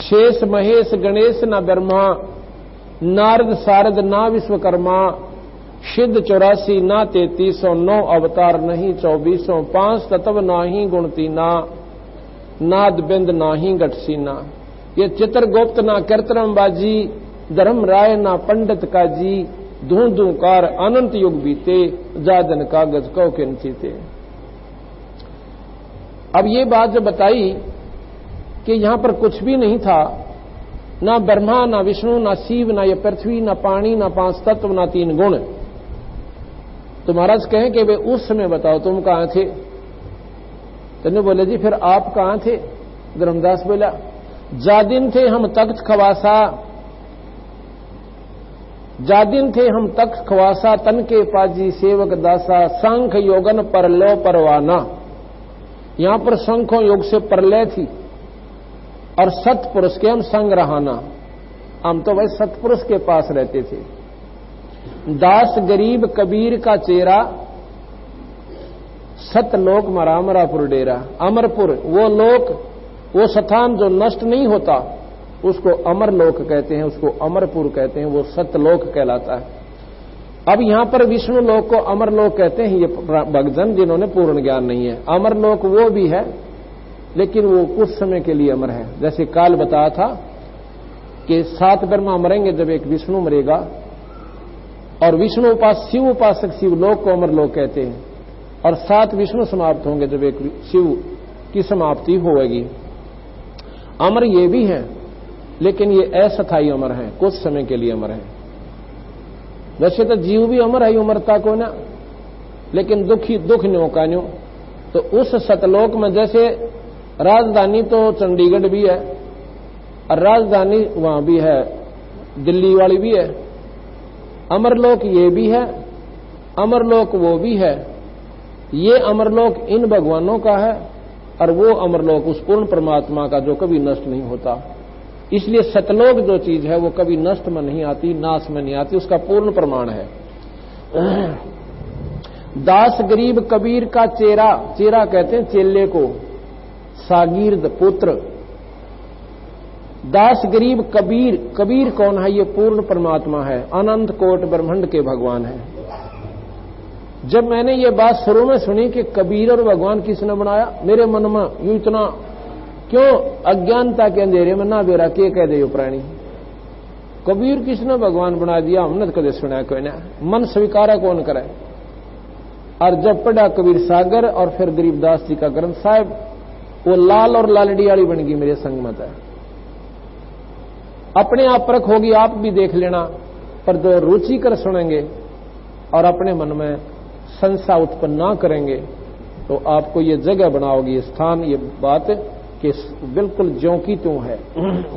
शेष महेश गणेश न ब्रह्मा, नारद सारद ना विश्वकर्मा, सिद्ध 84 ना 3300, 9 अवतार नहीं 2400, 5 तत्व नाही गुण तीना, नाद बिंद नाही गठसीना। ये चित्रगुप्त ना कीर्तनम बाजी, धर्म राय ना पंडित का जी, धूं कार अनंत युग बीते, जादन कागज कौ के नचीते। अब ये बात जो बताई कि यहां पर कुछ भी नहीं था, ना ब्रह्मा ना विष्णु ना शिव ना ये पृथ्वी ना पानी ना 5 तत्व ना 3 गुण, तो महाराज कहें कि वे उस समय बताओ तुम कहां थे? तो बोले जी फिर आप कहां थे? धर्मदास बोला जा दिन थे हम तख्त खवासा, जा दिन थे हम तख्त खवासा, तन के पाजी सेवक दासा, सांख योगन पर लो परवाना। यहां पर शंखों योग से परलय थी और सतपुरुष के हम संग रहाना। हम तो वही सतपुरुष के पास रहते थे। दास गरीब कबीर का चेहरा, सतलोक मरामरापुर डेरा। अमरपुर वो लोक, वो स्थान जो नष्ट नहीं होता, उसको अमर लोक कहते हैं, उसको अमरपुर कहते हैं, वो सतलोक कहलाता है। अब यहां पर विष्णु लोक को अमर लोक कहते हैं ये भक्तजन जिन्होंने पूर्ण ज्ञान नहीं है। अमर लोक वो भी है लेकिन वो कुछ समय के लिए अमर है। जैसे काल बताया था कि 7 ब्रह्मा मरेंगे जब एक विष्णु मरेगा, और विष्णु उपासक शिव उपासक शिवलोक को अमर लोक कहते हैं, और 7 विष्णु समाप्त होंगे जब एक शिव की समाप्ति होगी। अमर ये भी है लेकिन ये अस्थायी अमर है, कुछ समय के लिए अमर है। वैसे तो जीव भी अमर है उमरता को ना, लेकिन दुख न्यो का न्यो। तो उस सतलोक में जैसे राजधानी तो चंडीगढ़ भी है और राजधानी वहां भी है, दिल्ली वाली भी है। अमरलोक ये भी है, अमरलोक वो भी है। ये अमरलोक इन भगवानों का है और वो अमरलोक उस पूर्ण परमात्मा का जो कभी नष्ट नहीं होता। इसलिए सतलोक जो चीज है वो कभी नष्ट में नहीं आती, नाश में नहीं आती, उसका पूर्ण प्रमाण है। दास गरीब कबीर का चेरा, चेरा कहते हैं चेले को, सागिर्द पुत्र। दास गरीब कबीर, कबीर कौन है? ये पूर्ण परमात्मा है, अनंत कोट ब्रह्मांड के भगवान है। जब मैंने ये बात शुरू में सुनी कि कबीर और भगवान किसने बनाया, मेरे मन में यूं इतना क्यों अज्ञानता के अंधेरे में ना बेरा के कह दे प्राणी, कबीर किसने भगवान बना दिया? हमने तो कदे सुना कोई ना, मन स्वीकारा कौन करे। और जब पढ़ा कबीर सागर और फिर गरीबदास जी का ग्रंथ साहिब, वो लाल और लालड़ी वाली बन गई मेरे संग मत है। अपने आप परख होगी, आप भी देख लेना, पर जो रुचि कर सुनेंगे और अपने मन में संशय उत्पन्न ना करेंगे तो आपको ये जगह बनाओगी, स्थान, ये बात कि बिल्कुल ज्यों की त्यों है,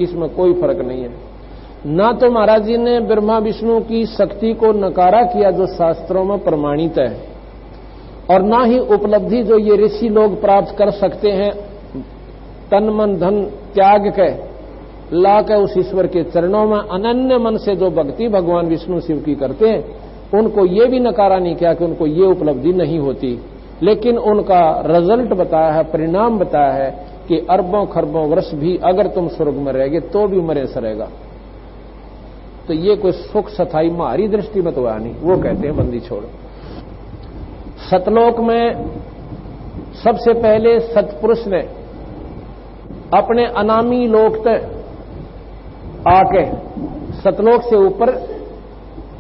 इसमें कोई फर्क नहीं है। ना तो महाराज जी ने ब्रह्मा विष्णु की शक्ति को नकारा किया जो शास्त्रों में प्रमाणित है, और ना ही उपलब्धि जो ये ऋषि लोग प्राप्त कर सकते हैं तन मन धन त्याग के ला के उस ईश्वर के चरणों में अनन्य मन से जो भक्ति भगवान विष्णु शिव की करते हैं, उनको ये भी नकारा नहीं किया कि उनको ये उपलब्धि नहीं होती, लेकिन उनका रिजल्ट बताया है, परिणाम बताया है कि अरबों खरबों वर्ष भी अगर तुम स्वर्ग में रहेगे तो भी मरे सरेगा। तो ये कोई सुख सथाई हमारी दृष्टि में तो आया नहीं, वो कहते हैं बंदी छोड़। सतलोक में सबसे पहले सतपुरुष ने अपने अनामी लोक तक आके, सतलोक से ऊपर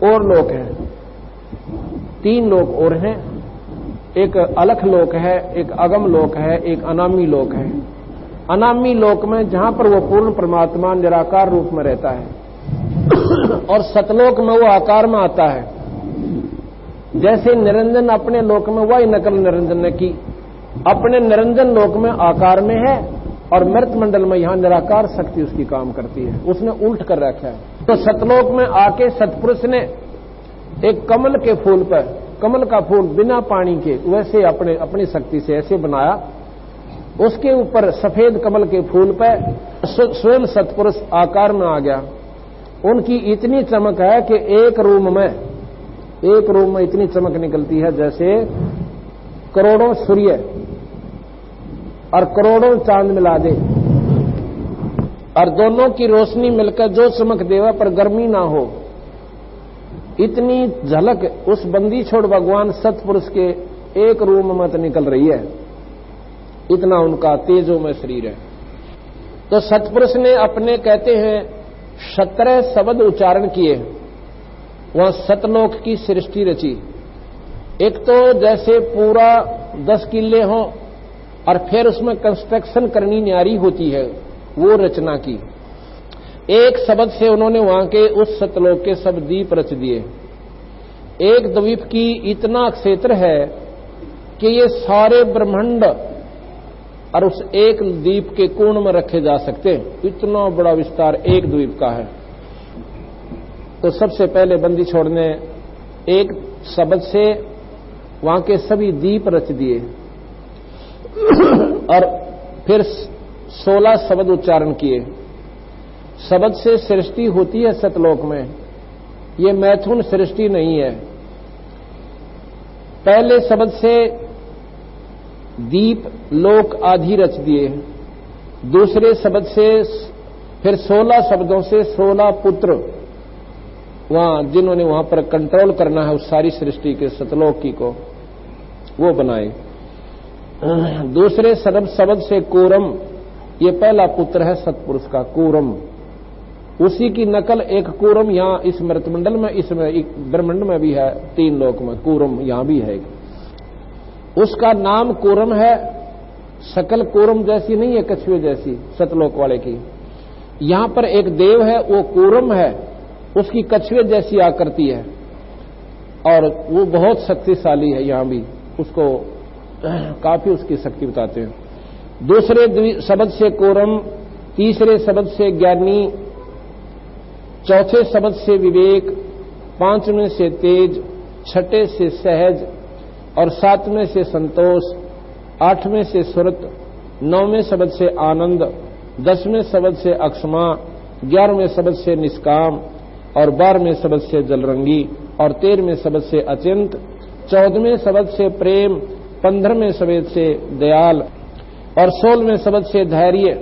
और लोक हैं, 3 लोक और हैं, एक अलख लोक है, एक अगम लोक है, एक अनामी लोक है। अनामी लोक में जहां पर वो पूर्ण परमात्मा निराकार रूप में रहता है, और सतलोक में वो आकार में आता है। जैसे निरंजन अपने लोक में, वही नकल निरंजन ने की, अपने निरंजन लोक में आकार में है और मृत मंडल में यहां निराकार शक्ति उसकी काम करती है, उसने उल्ट कर रखा है। तो सतलोक में आके सतपुरुष ने एक कमल के फूल पर, कमल का फूल बिना पानी के वैसे अपनी शक्ति से ऐसे बनाया, उसके ऊपर सफेद कमल के फूल पर स्वयं सतपुरुष आकार में आ गया। उनकी इतनी चमक है कि एक रूम में इतनी चमक निकलती है जैसे करोड़ों सूर्य और करोड़ों चांद मिला दे, और दोनों की रोशनी मिलकर जो चमक देवा पर गर्मी ना हो, इतनी झलक उस बंदी छोड़ भगवान सतपुरुष के एक रूम में तो निकल रही है। इतना उनका तेजो में शरीर है। तो सतपुरुष ने अपने कहते हैं 17 शब्द उच्चारण किए, वहां सतलोक की सृष्टि रची। एक तो जैसे पूरा 10 किले हों और फिर उसमें कंस्ट्रक्शन करनी न्यारी होती है, वो रचना की। एक शब्द से उन्होंने वहां के उस सतलोक के सब द्वीप रच दिए। एक द्वीप की इतना क्षेत्र है कि ये सारे ब्रह्मांड और उस एक द्वीप के कोण में रखे जा सकते हैं। इतना बड़ा विस्तार एक द्वीप का है। तो सबसे पहले बंदी छोड़ ने एक शब्द से वहां के सभी द्वीप रच दिए और फिर 16 शब्द उच्चारण किए। शब्द से सृष्टि होती है सतलोक में, ये मैथुन सृष्टि नहीं है। पहले शब्द से दीप लोक आदि रच दिए, दूसरे शब्द से फिर 16 शब्दों से 16 पुत्र वहां जिन्होंने वहां पर कंट्रोल करना है उस सारी सृष्टि के सतलोक की को, वो बनाए। दूसरे शब्द से कूरम, ये पहला पुत्र है सतपुरुष का कूरम, उसी की नकल एक कूरम यहां इस मृतमंडल में, इसमें एक ब्रह्मांड में भी है, 3 लोक में कूरम यहां भी है। उसका नाम कूरम है। शकल कूरम जैसी नहीं है, कछुए जैसी सतलोक वाले की। यहां पर एक देव है, वो कूरम है, उसकी कछुए जैसी आकृति है और वो बहुत शक्तिशाली है। यहां भी उसको काफी उसकी शक्ति बताते हैं। दूसरे शब्द से कूरम, तीसरे शब्द से ज्ञानी, चौथे शब्द से विवेक, 5वें से तेज, 6ठे से सहज और 7वें से संतोष, 8वें से सुरत, 9वें शब्द से आनंद, 10वें शब्द से अक्षमा, 11वें शब्द से निष्काम और 12वें शब्द से जलरंगी और 13वें शब्द से अचिंत, 14वें शब्द से प्रेम, 15वें शब्द से दयाल और 16वें शब्द से धैर्य,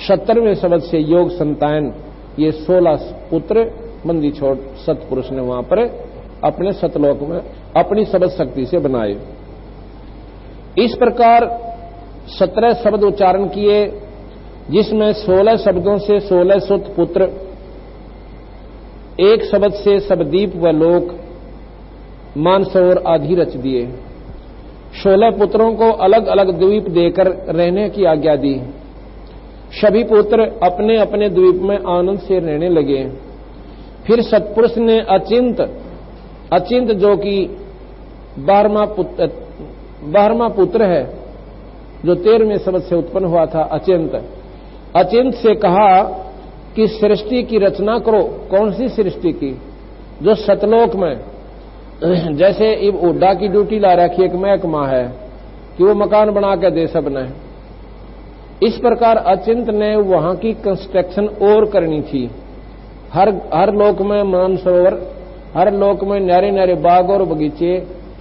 17वें शब्द से योग संतान। ये 16 पुत्र बंदी छोड़ सतपुरुष ने वहां पर अपने सतलोक में अपनी शब्द शक्ति से बनाए। इस प्रकार 17 शब्द उच्चारण किए, जिसमें 16 शब्दों से 16 सुत पुत्र, एक शब्द से सबदीप व लोक, मानसरोवर आदि रच दिए। 16 पुत्रों को अलग अलग द्वीप देकर रहने की आज्ञा दी। सभी पुत्र अपने अपने द्वीप में आनंद से रहने लगे। फिर सतपुरुष ने अचिंत जो कि 12वां पुत्र है, जो 13वें शब्द से उत्पन्न हुआ था, अचिंत से कहा कि सृष्टि की रचना करो। कौन सी सृष्टि की? जो सतलोक में, जैसे उड्डा की ड्यूटी ला रखी एक महकमा है कि वो मकान बना के दे सबने, इस प्रकार अचिंत ने वहां की कंस्ट्रक्शन और करनी थी। हर लोक में मानसरोवर, हर लोक में न्यारे न्यारे बाग और बगीचे,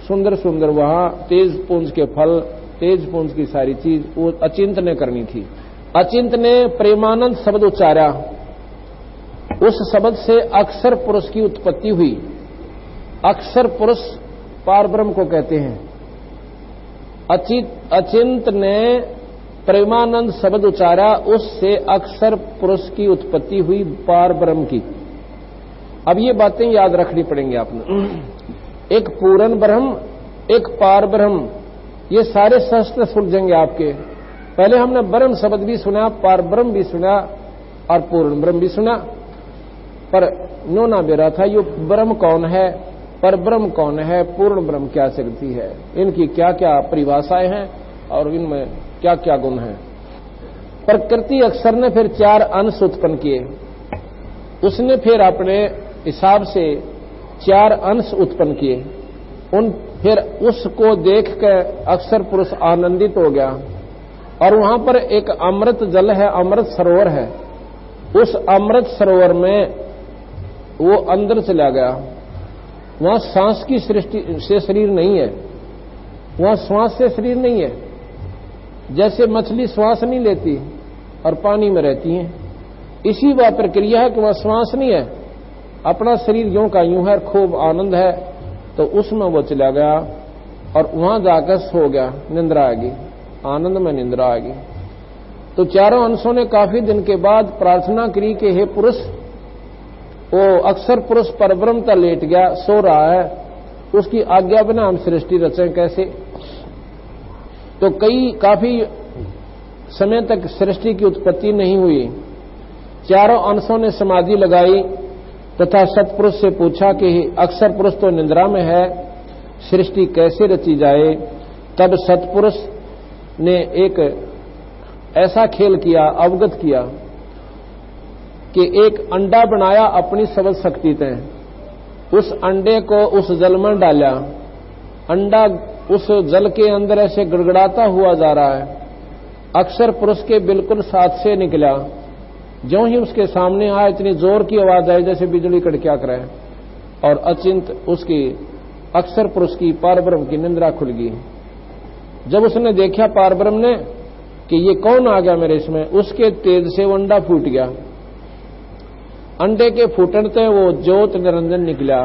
सुंदर सुंदर वहां तेज पुंज के फल, तेज पुंज की सारी चीज वो अचिंत ने करनी थी। अचिंत ने प्रेमानंद शब्द उच्चारा, उस शब्द से अक्षर पुरुष की उत्पत्ति हुई। अक्षर पुरुष पारब्रह्म को कहते हैं। अचिंत ने प्रेमानंद शब्द उच्चारा, उससे अक्षर पुरुष की उत्पत्ति हुई पार ब्रह्म की। अब ये बातें याद रखनी पड़ेंगी आपने। एक पूर्ण ब्रह्म, एक पार ब्रह्म, ये सारे शस्त्र सुलझेंगे आपके। पहले हमने ब्रह्म शब्द भी सुना, पार ब्रह्म भी सुना और पूर्ण ब्रह्म भी सुना, पर नोना बेरा था ये ब्रह्म कौन है, पर ब्रह्म कौन है, पूर्ण ब्रह्म क्या शक्ति है, इनकी क्या क्या परिभाषाएं हैं और इनमें क्या क्या गुण है। प्रकृति अक्षर ने फिर 4 अंश उत्पन्न किए। उसने फिर अपने हिसाब से 4 अंश उत्पन्न किए। फिर उसको देख कर अक्षर पुरुष आनंदित हो गया और वहां पर एक अमृत जल है, अमृत सरोवर है। उस अमृत सरोवर में वो अंदर चला गया। वहां सांस की सृष्टि से शरीर नहीं है, वहां श्वास से शरीर नहीं है। जैसे मछली श्वास नहीं लेती और पानी में रहती है, इसी वह प्रक्रिया है कि वह श्वास नहीं है, अपना शरीर यूं का यूं है, खूब आनंद है, तो उसमें वो चला गया और वहां जाकर सो गया, निंद्रा आ गई, आनंद में निंद्रा आ गई। तो चारों अंशों ने काफी दिन के बाद प्रार्थना करी कि हे पुरुष, वो अक्षर पुरुष परब्रह्म तक लेट गया, सो रहा है, उसकी आज्ञा बिना हम सृष्टि रचें कैसे। तो काफी समय तक सृष्टि की उत्पत्ति नहीं हुई। चारों अंशों ने समाधि लगाई तथा सत्पुरुष से पूछा कि अक्षर पुरुष तो निद्रा में है, सृष्टि कैसे रची जाए। तब सत्पुरुष ने एक ऐसा खेल किया, अवगत किया कि एक अंडा बनाया अपनी सबल शक्ति से, उस अंडे को उस जल में डाला, अंडा उस जल के अंदर ऐसे गड़गड़ाता हुआ जा रहा है, अक्षर पुरुष के बिल्कुल साथ से निकला, ज्यों ही उसके सामने आया इतनी जोर की आवाज आई जैसे बिजली कड़किया करे, और अचिंत उसकी अक्षर पुरुष की पारब्रह्म की निंद्रा खुल गई। जब उसने देखा पारब्रह्म ने कि ये कौन आ गया मेरे इसमें, उसके तेज से वो अंडा फूट गया। अंडे के फूटने वो ज्योत निरंजन निकला।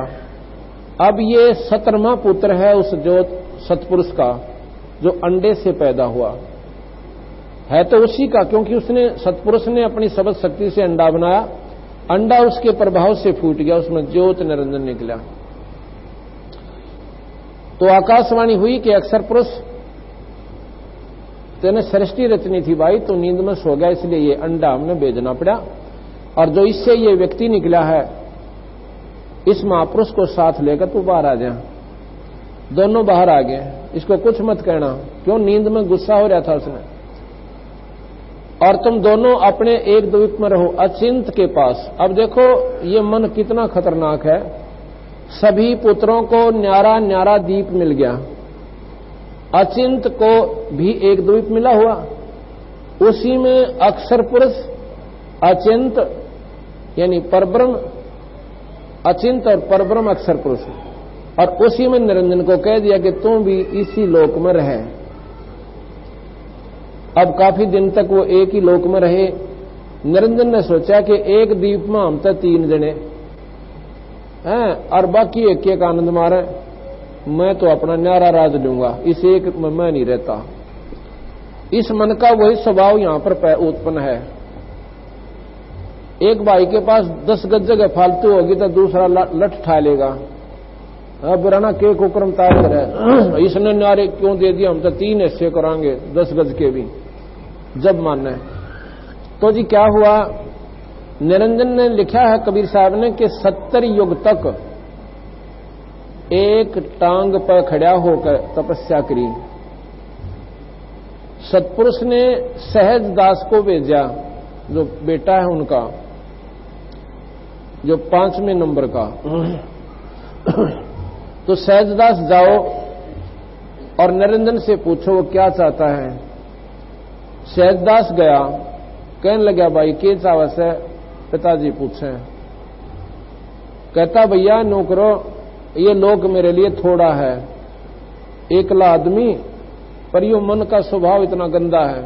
अब ये 17वां पुत्र है उस ज्योत सत्पुरुष का, जो अंडे से पैदा हुआ है, तो उसी का, क्योंकि उसने सत्पुरुष ने अपनी सबद शक्ति से अंडा बनाया, अंडा उसके प्रभाव से फूट गया, उसमें ज्योत निरंजन निकला। तो आकाशवाणी हुई कि अक्षर पुरुष तेने सृष्टि रचनी थी भाई, तो नींद में सो गया, इसलिए ये अंडा हमने भेजना पड़ा, और जो इससे ये व्यक्ति निकला है इस महापुरुष को साथ लेकर तू बाहर आ जा। दोनों बाहर आ गए, इसको कुछ मत कहना, क्यों नींद में गुस्सा हो रहा था उसने। और तुम दोनों अपने एक द्वीप में रहो, अचिंत के पास। अब देखो ये मन कितना खतरनाक है। सभी पुत्रों को न्यारा न्यारा द्वीप मिल गया, अचिंत को भी एक द्वीप मिला हुआ, उसी में अक्षर पुरुष, अचिंत यानी परब्रह्म, अचिंत और परब्रह्म अक्षर पुरुष, और उसी में निरंजन को कह दिया कि तुम भी इसी लोक में रहे। अब काफी दिन तक वो एक ही लोक में रहे। निरंजन ने सोचा कि एक द्वीप में हम तो 3 जने हैं और बाकी एक एक आनंद मारे, मैं तो अपना न्यारा राज लूंगा, इस एक में मैं नहीं रहता। इस मन का वही स्वभाव यहां पर उत्पन्न है। एक भाई के पास 10 गज जगह फालतू होगी तो दूसरा लठ ठा लेगा, अब राना के कुक्रम तार करे, इसने न्यारे क्यों दे दिया, हम तो 3 हिस्से करांगे 10 गज के भी, जब मानना है। तो जी क्या हुआ, निरंजन ने लिखा है कबीर साहब ने कि 70 युग तक एक टांग पर खड़ा होकर तपस्या करी। सत्पुरुष ने सहज दास को भेजा, जो बेटा है उनका, जो 5वें नंबर का, तो सहजदास जाओ और निरंजन से पूछो वो क्या चाहता है। सहजदास गया, कहने लगा भाई के चावस है, पिताजी पूछे। कहता भैया नौकरो, ये लोक मेरे लिए थोड़ा है, एकला आदमी, पर यो मन का स्वभाव इतना गंदा है,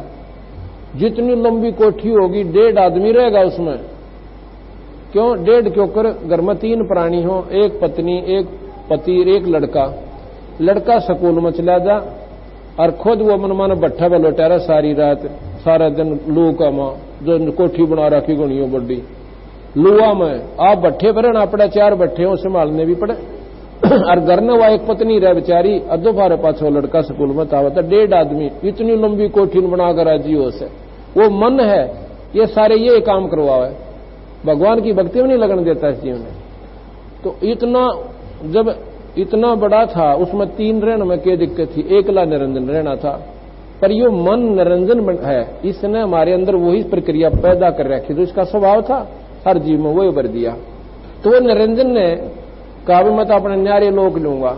जितनी लंबी कोठी होगी 1.5 आदमी रहेगा उसमें। क्यों 1.5 क्यों कर, घर में 3 प्राणी हो, एक पत्नी, एक पति, एक लड़का। लड़का स्कूल में चला जा और खुद वो मनमान भट्ठा पर लौटा रहा सारी रात, सारा दिन लू का मां, जो कोठी बना रखी गुणियों बड्डी लुआ में, आप भट्ठे पर रहना पड़ा, 4 भट्ठे हो संभालने भी पड़े, और घर में वह एक पत्नी रह बेचारी, अदो फारे पाछो लड़का स्कूल में था, 1.5 आदमी, इतनी लंबी कोठी बनाकर राजी हो से। वो मन है, ये सारे ये काम करवावे, भगवान की भक्ति में नहीं लगन देता इस जीवन में। तो इतना जब इतना बड़ा था, उसमें 3 रहने में क्या दिक्कत थी, एकला निरंजन रहना था। पर यो मन निरंजन है, इसने हमारे अंदर वही प्रक्रिया पैदा कर रखी, तो इसका स्वभाव था हर जीव में वही भर दिया। तो वो निरंजन ने कहा मैं तो अपने न्यारे लोक लूंगा,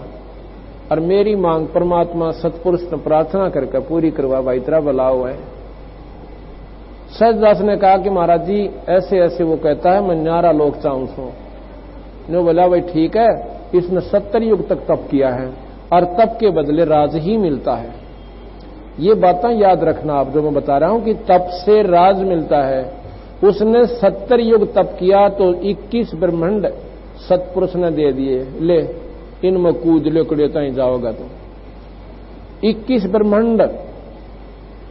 और मेरी मांग परमात्मा सत्पुरुष ने प्रार्थना करके पूरी करवा, भाई तेरा भला हुआ है। सहजदास ने कहा कि महाराज जी ऐसे ऐसे वो कहता है, मैं न्यारा लोक चाहूं सो। ने बोला भाई ठीक है, इसने 70 युग तक तप किया है, और तप के बदले राज ही मिलता है। ये बातें याद रखना आप, जो मैं बता रहा हूं कि तप से राज मिलता है, उसने 70 युग तप किया तो 21 ब्रह्मांड सतपुरुष ने दे दिए, ले इनमें कूद लेकड़े ताई जाओगा तो 21 ब्रह्मांड।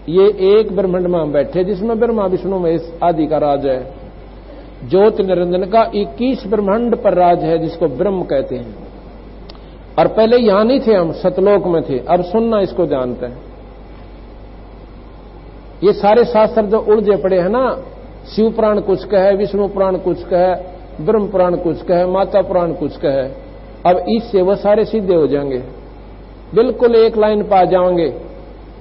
ये एक ब्रह्मांड में हम बैठे जिसमें ब्रह्मा विष्णु महेश आदि का राज है। ज्योत निरंजन का 21 ब्रह्मांड पर राज है जिसको ब्रह्म कहते हैं। और पहले यहां नहीं थे, हम सतलोक में थे। अब सुनना, इसको जानते हैं। ये सारे शास्त्र जो उलझे पड़े हैं ना, शिव पुराण कुछ कहे, विष्णु पुराण कुछ कहे, ब्रह्म पुराण कुछ कहे, माता पुराण कुछ कहे, अब इससे वो सारे सीधे हो जाएंगे, बिल्कुल एक लाइन पा जाओगे।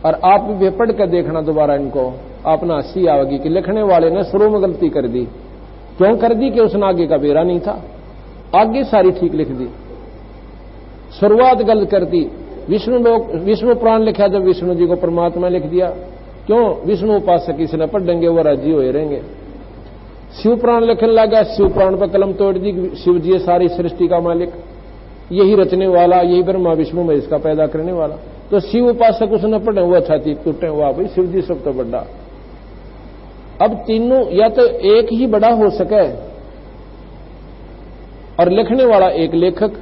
और आप भी पढ़ कर देखना दोबारा इनको, आपने हंसी आवेगी कि लिखने वाले ने शुरू में गलती कर दी। क्यों कर दी? कि उसने आगे का बेरा नहीं था, आगे सारी ठीक लिख दी, शुरुआत गलत कर दी। विष्णु पुराण लिखा जब विष्णु जी को परमात्मा लिख दिया। क्यों? विष्णु उपासक इसने पढ़ेंगे वो राजी हुए रहेंगे। शिव पुराण लिखने लगा, शिव पुराण पर कलम तोड़ दी। शिव जी सारी सृष्टि का मालिक, यही रचने वाला, यही ब्रह्मा विष्णु में इसका पैदा करने वाला। तो शिव उपासक उसने पढ़े, वो छाती टूटे हुआ, भाई शिव जी सब तो बड़ा। अब तीनों या तो एक ही बड़ा हो सके और लिखने वाला एक लेखक,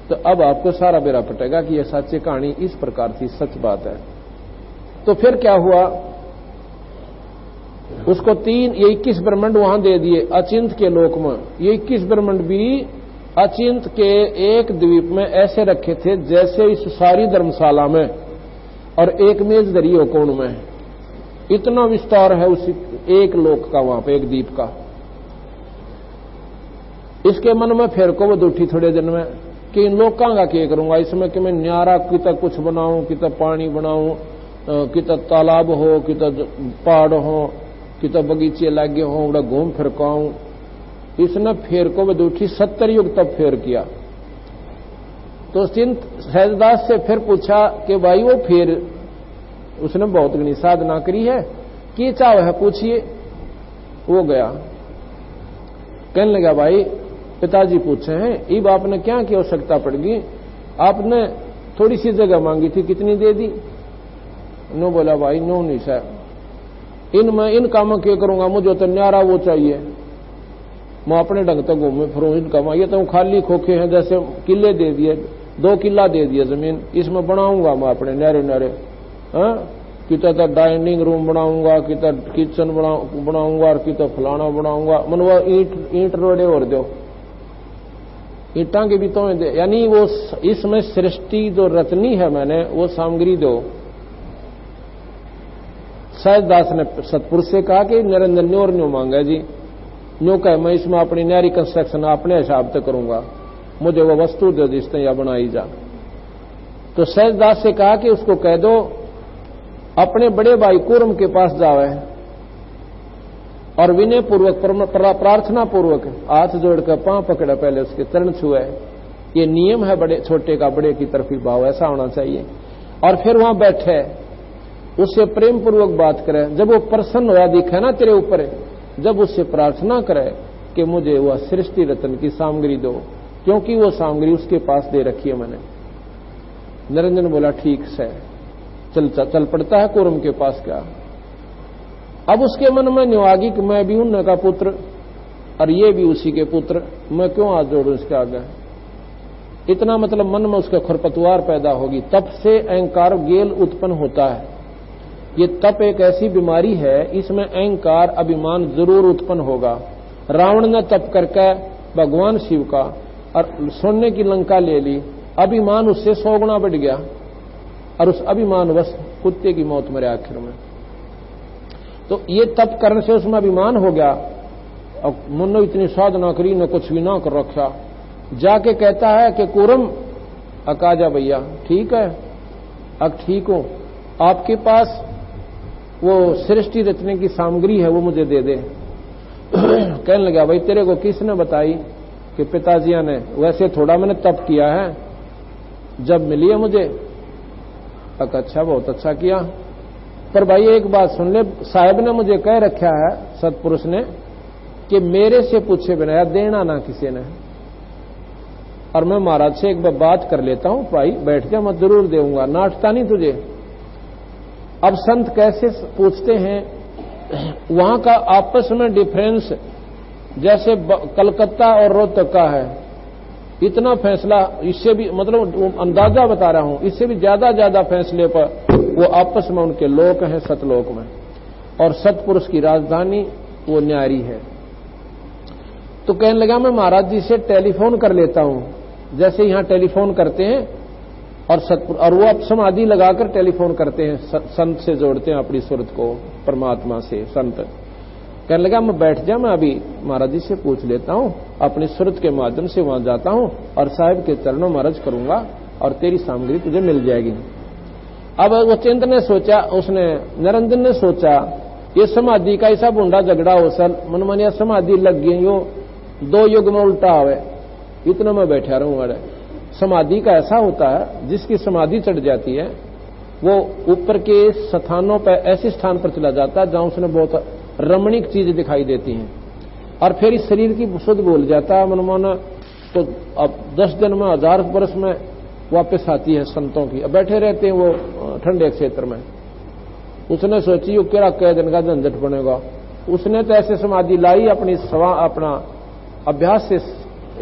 तो अब आपको सारा बेरा पटेगा कि यह सच्ची कहानी इस प्रकार थी, सच बात है। तो फिर क्या हुआ? उसको ये 21 ब्रह्मांड वहां दे दिए अचिंत के लोक में। ये 21 ब्रह्मांड भी अचिंत के एक द्वीप में ऐसे रखे थे जैसे इस सारी धर्मशाला में और एक मेज धरी हो कोण में। इतना विस्तार है उस एक लोक का, वहां पे एक द्वीप का। इसके मन में फिर को वो दुठी थोड़े दिन में कि इन लोकां का क्या करूंगा इसमें, कि मैं न्यारा कितना कुछ बनाऊं, कितना पानी बनाऊं, कितना तालाब हो, कितना पहाड़ हो, कितना बगीचे लागे हो, बड़ा घूम फिर काऊं। इसने फेर को वो दुठी 70 युग तब फेर किया। तो सिंध सहजदास से फिर पूछा कि भाई वो फेर उसने बहुत घनी साधना करी है, कि चाव है पूछिए। वो गया, कहने लगा भाई पिताजी पूछे हैं, इब आपने क्या की आवश्यकता पड़गी? आपने थोड़ी सी जगह मांगी थी, कितनी दे दी? नो बोला भाई नो नहीं सर, मैं इन कामों क्या करूंगा, मुझे तो न्यारा वो चाहिए, मैं अपने ढंग तक घूमे फिरूं इन कामों। ये तो खाली खोखे हैं, जैसे किले दे दिए, 2 किला दे दिए जमीन, इसमें बनाऊंगा मैं अपने न्यारे न्यारे। कितना डाइनिंग रूम बनाऊंगा, कितना किचन बनाऊंगा और कितना फलाना बनाऊंगा। मनवा ईंट रोड़े और दो, ईंटा के भी तो दे, यानी वो इसमें सृष्टि जो रचनी है मैंने वो सामग्री दो। सहजदास ने सतपुरुष से कहा कि निरंजन न्योर न्यो मांगा जी, न्यो कह मैं इसमें अपनी न्यारी कंस्ट्रक्शन अपने हिसाब से करूंगा, मुझे वो वस्तु दो जिसने या बनाई जा। तो सहजदास से कहा कि उसको कह दो अपने बड़े भाई कुर्म के पास जावे और विनय पूर्वक प्रार्थना पूर्वक हाथ जोड़कर पांव पकड़ा, पहले उसके चरण छुए। ये नियम है बड़े छोटे का बड़े की तरफी भाव, ऐसा होना चाहिए। और फिर वहां बैठे उससे प्रेम पूर्वक बात करे। जब वो प्रसन्न हुआ दिखे ना तेरे ऊपर, जब उससे प्रार्थना करे कि मुझे वह सृष्टि रत्न की सामग्री दो, क्योंकि वो सामग्री उसके पास दे रखी है मैंने। निरंजन बोला ठीक से, चल पड़ता है कुर्म के पास। क्या अब उसके मन में न्योआगी कि मैं भी उन्हीं का पुत्र और ये भी उसी के पुत्र, मैं क्यों हाथ जोड़ूं इसके आगे। इतना मतलब मन में उसके खरपतवार पैदा होगी। तप से अहंकार गेल उत्पन्न होता है। ये तप एक ऐसी बीमारी है, इसमें अहंकार अभिमान जरूर उत्पन्न होगा। रावण ने तप करके भगवान शिव का और सोने की लंका ले ली, अभिमान उससे 100 गुना बढ़ गया और उस अभिमान वश कुत्ते की मौत मरे आखिर में। तो ये तप करने से उसमें अभिमान हो गया और मुन्नो इतनी साधना करी ने कुछ भी ना कर रखा। जाके कहता है कि कुरम अकाजा भैया ठीक है, अब ठीक हूं, आपके पास वो सृष्टि रचने की सामग्री है वो मुझे दे दे। कहने लगा भाई तेरे को किसने बताई? कि पिताजिया ने। वैसे थोड़ा मैंने तप किया है, जब मिली है मुझे। अच्छा बहुत अच्छा किया, पर भाई एक बात सुन ले, साहब ने मुझे कह रखा है सतपुरुष ने कि मेरे से पूछे बिना या देना ना किसी ने। और मैं महाराज से एक बार बात कर लेता हूं, भाई बैठ जा, मैं जरूर दूंगा, नाटता नहीं तुझे। अब संत कैसे पूछते हैं वहां का आपस में डिफरेंस जैसे कलकत्ता और रोहतक का है, इतना फैसला, इससे भी मतलब अंदाजा बता रहा हूं, इससे भी ज्यादा फैसले पर वो आपस में उनके लोक हैं सतलोक में। और सतपुरुष की राजधानी वो न्यारी है। तो कहने लगा मैं महाराज जी से टेलीफोन कर लेता हूं, जैसे यहां टेलीफोन करते हैं और वो अब समाधि लगाकर टेलीफोन करते हैं, संत से जोड़ते हैं अपनी सूरत को परमात्मा से। संत कहने लगा मैं बैठ जा, मैं अभी महाराज जी से पूछ लेता हूं, अपनी सूरत के माध्यम से वहां जाता हूं और साहिब के चरणों में अर्ज करूंगा और तेरी सामग्री तुझे मिल जाएगी। अब वो चिंत ने सोचा, उसने निरंजन ने सोचा ये समाधि का ऐसा बूंदा झगड़ा हो सर, मनमानिया समाधि लग गई, यो 2 युग में उल्टा आवे, इतना मैं बैठा रहूं। अरे समाधि का ऐसा होता है, जिसकी समाधि चढ़ जाती है वो ऊपर के स्थानों पर, ऐसे स्थान पर चला जाता है जहां उसने बहुत रमणीक चीज दिखाई देती हैं, और फिर इस शरीर की शुद्ध भूल जाता है मनमाना। तो अब 10 दिन में 1000 वर्ष में वापस आती है संतों की। अब बैठे रहते हैं वो ठंडे क्षेत्र में। उसने सोची वो क्या कई दिन का झंझट बनेगा, उसने तो ऐसे समाधि लाई अपना अभ्यास से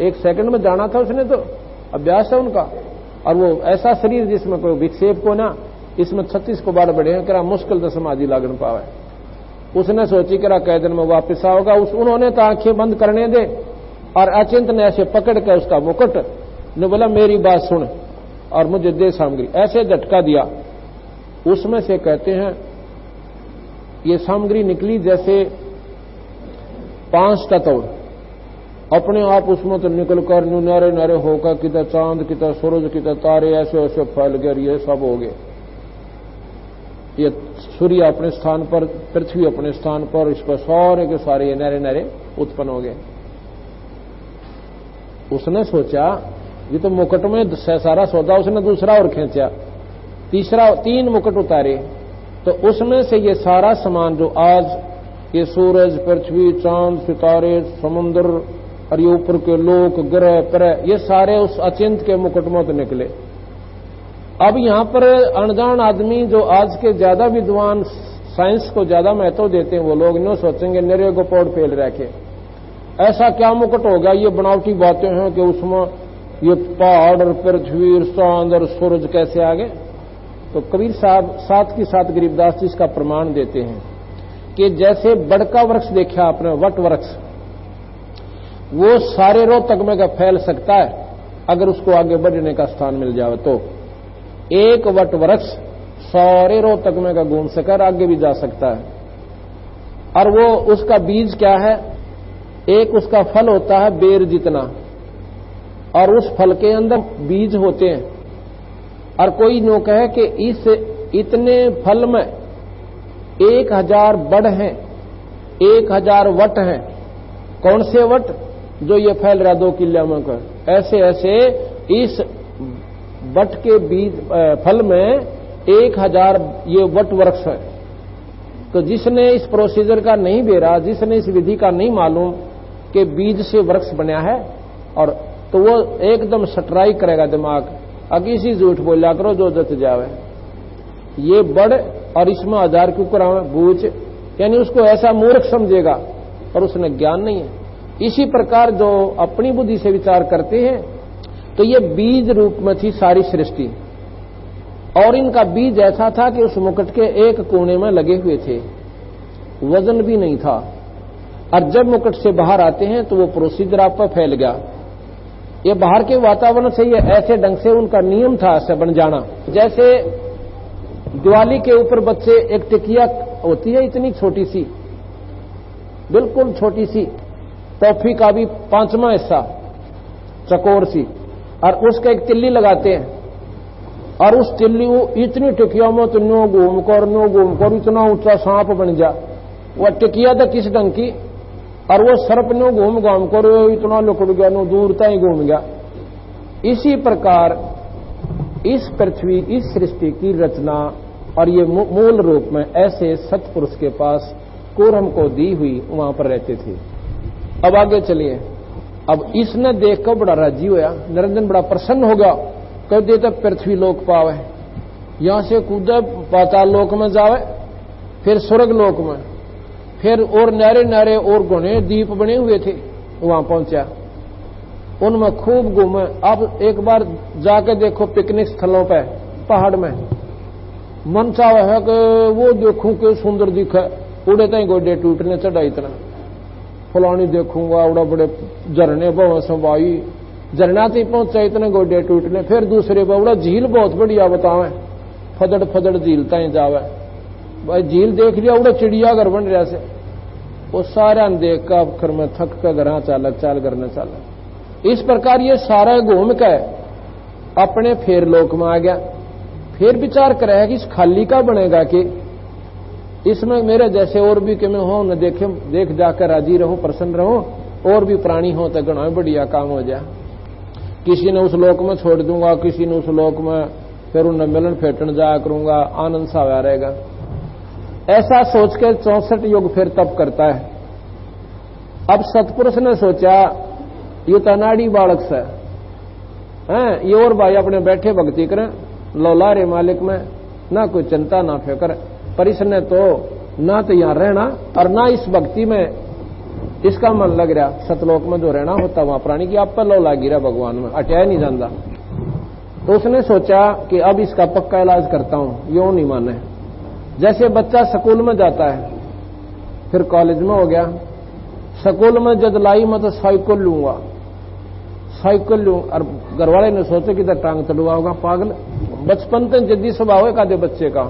1 सेकंड में जाना था, उसने तो अभ्यास है उनका। और वो ऐसा शरीर जिसमें कोई विक्षेप को ना, इसमें 36 को बार बढ़े हैं, करा मुश्किल तो समाधि लागन पावे। उसने सोची करा कई दिन में वापिस आओगा। उन्होंने तो आंखें बंद करने दे, और अचिंत ने ऐसे पकड़ के उसका मुकुट ने बोला मेरी बात सुन और मुझे दे सामग्री, ऐसे झटका दिया। उसमें से कहते हैं ये सामग्री निकली जैसे 5 तत्व अपने आप उसमें तो निकलकर नारे नारे होकर किधर चांद किधर सूरज किधर तारे ऐसे ऐसे फैल गए, ये सब हो गए। ये सूर्य अपने स्थान पर, पृथ्वी अपने स्थान पर, इस पर सारे के सारे ये नारे नारे उत्पन्न हो गए। उसने सोचा ये तो मुकुट में सारा सौदा, उसने दूसरा और खींचा, 3 मुकुट उतारे। तो उसमें से ये सारा सामान जो आज ये सूरज पृथ्वी चांद सितारे समुद्र और ये ऊपर के लोक ग्रह परह, ये सारे उस अचिंत के मुकुट में तो निकले। अब यहां पर अनजान आदमी जो आज के ज्यादा विद्वान, साइंस को ज्यादा महत्व देते हैं, वो लोग नो सोचेंगे निरे गोपोड़ फेल रखे, ऐसा क्या मुकुट होगा, ये बनावटी बातें हैं कि उसमें ये पहाड़ और पृथ्वी चांद और सूरज कैसे आ गए। तो कबीर साहब साथ की साथ गरीबदास जी इसका प्रमाण देते हैं कि जैसे बड़का वृक्ष देखा आपने, वट वृक्ष, वो सारे रोहतक में का फैल सकता है अगर उसको आगे बढ़ने का स्थान मिल जाए। तो एक वट वृक्ष सारे रोहतक में का घूम सकर आगे भी जा सकता है। और वो उसका बीज क्या है, एक उसका फल होता है बेर जितना, और उस फल के अंदर बीज होते हैं। और कोई नो कहे कि इस इतने फल में 1000 बड़ हैं, 1000 वट हैं। कौन से वट, जो ये फैल रहा 2 किले में कर, ऐसे ऐसे इस वट के बीज फल में 1000 ये वट वृक्ष है। तो जिसने इस प्रोसीजर का नहीं बेरा, जिसने इस विधि का नहीं मालूम कि बीज से वृक्ष बना है, और तो वो एकदम सटराई करेगा दिमाग, अगी सी झूठ बोला करो जो जत जावे, ये बड़ और इसमें 1000 क्यों करावे बूझ, यानी उसको ऐसा मूर्ख समझेगा और उसने ज्ञान नहीं है। इसी प्रकार जो अपनी बुद्धि से विचार करते हैं, तो ये बीज रूप में थी सारी सृष्टि, और इनका बीज ऐसा था कि उस मुकुट के एक कोने में लगे हुए थे, वजन भी नहीं था। और जब मुकुट से बाहर आते हैं तो वो प्रोसीजर आप पर फैल गया। ये बाहर के वातावरण से ये ऐसे ढंग से उनका नियम था ऐसे बन जाना। जैसे दिवाली के ऊपर बच्चे एक टिकिया होती है इतनी छोटी सी, बिल्कुल छोटी सी, टॉफी का भी 5वां हिस्सा चकोर सी, और उसका एक तिल्ली लगाते हैं, और उस तिल्ली इतनी टिकिया में तो नो घूमकर इतना ऊंचा सांप बन जा। वह टिकिया तो किस ढंग की, और वो सर्प नो घूम कर इतना लुकड़ गया, नो दूर तक घूम गया। इसी प्रकार इस पृथ्वी, इस सृष्टि की रचना और ये मूल रूप में ऐसे सत्पुरुष के पास कूरम को दी हुई वहां पर रहते थे। अब आगे चलिए। अब इसने देखकर बड़ा राजी होया, निरंजन बड़ा प्रसन्न हो गया, कह देता पृथ्वी लोक पावे, यहां से कूदे पाताल लोक में जावे, फिर स्वर्ग लोक में, फिर और नारे नारे और घने द्वीप बने हुए थे, वहां पहुंचा, उनमें खूब घूमे। अब एक बार जाके देखो पिकनिक स्थलों पे पहाड़ में, मन चाह है कि वो देखूं कि सुंदर दिखे, उड़े तई गोडे टूटने चढ़ा, इतना फलानी देखूंगा, उड़ा बड़े झरने बहु संवाई, झरना से पहुंचा इतने गोडे टूटने। फिर दूसरे बाउड़ा झील बहुत बढ़िया बतावे, फदड़ फदड़ झील तई जावे, भाई झील देख लिया, उड़ा चिड़ियाघर बन रहा से, वो सारा देख का आखिर में थक कर घर चालक चाल करने चालक। इस प्रकार ये सारा घूम के अपने फेर लोक में आ गया। फिर विचार करे कि इस खाली का बनेगा कि इसमें मेरे जैसे और भी कि मैं हो न देखे, देख जाकर राजी रहूं, प्रसन्न रहूं, और भी प्राणी हो तो गणा बढ़िया काम हो जाए। किसी ने उस लोक में छोड़ दूंगा, किसी ने उस लोक में, फिर उन्हें मिलन फेटन जाया करूंगा, आनंद सा आया रहेगा। ऐसा सोच के 64 युग फिर तप करता है। अब सतपुरुष ने सोचा ये तनाड़ी बालक से हैं, ये और भाई अपने बैठे भक्ति करें, लौला रे मालिक में ना कोई चिंता ना फिक्र, पर इसने तो ना तो यहां रहना और ना इस भक्ति में इसका मन लग रहा। सतलोक में जो रहना होता वहां प्राणी की आप पर लौला गिरा भगवान में, अटया नहीं जानता। तो उसने सोचा कि अब इसका पक्का इलाज करता हूं, यो नहीं माने। जैसे बच्चा स्कूल में जाता है, फिर कॉलेज में हो गया, स्कूल में जद लाई मैं तो साइकिल लूंगा, साइकिल लूं, और घरवाले ने सोचे कि टांग तड़ुआ होगा पागल, बचपन तक जद्दी स्वभाव है कादे बच्चे का,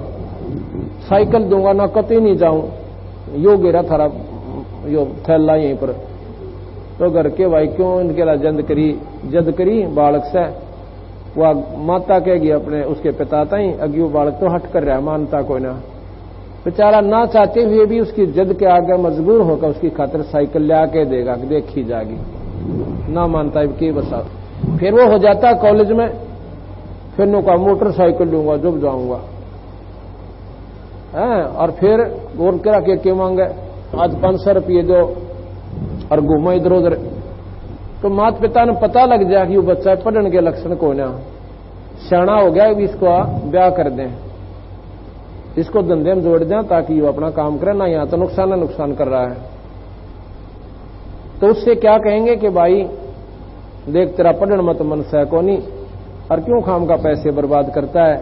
साइकिल दूंगा ना कतई नहीं जाऊं, यो गिरा थारा यो थैला यहीं पर। तो घर के भाई क्यों इनके ला जद करी बालक से, वह माता कहेगी अपने उसके पिता ताई, अग्यू बालक तो हट कर रहा है, मानता कोई ना, बेचारा ना चाहते हुए भी उसकी जद के आगे मजबूर होकर उसकी खातिर साइकिल ले आके देगा, देखी जाएगी, ना मानता है कि बसा। फिर वो हो जाता कॉलेज में, फिर नु का मोटरसाइकिल लूंगा जब जाऊंगा, और फिर और करा के मांगे, आज 500 रुपये दो और घूमो इधर उधर। तो माता पिता ने पता लग जाए कि वो बच्चा पढ़ने के लक्षण को ना सियाना हो गया, इसको ब्याह कर दें, इसको धंधे में जोड़ दें ताकि वो अपना काम करे, ना यहां तो नुकसान कर रहा है। तो उससे क्या कहेंगे कि भाई देख तेरा पढ़ने मत मन से को नहीं, और क्यों खाम का पैसे बर्बाद करता है,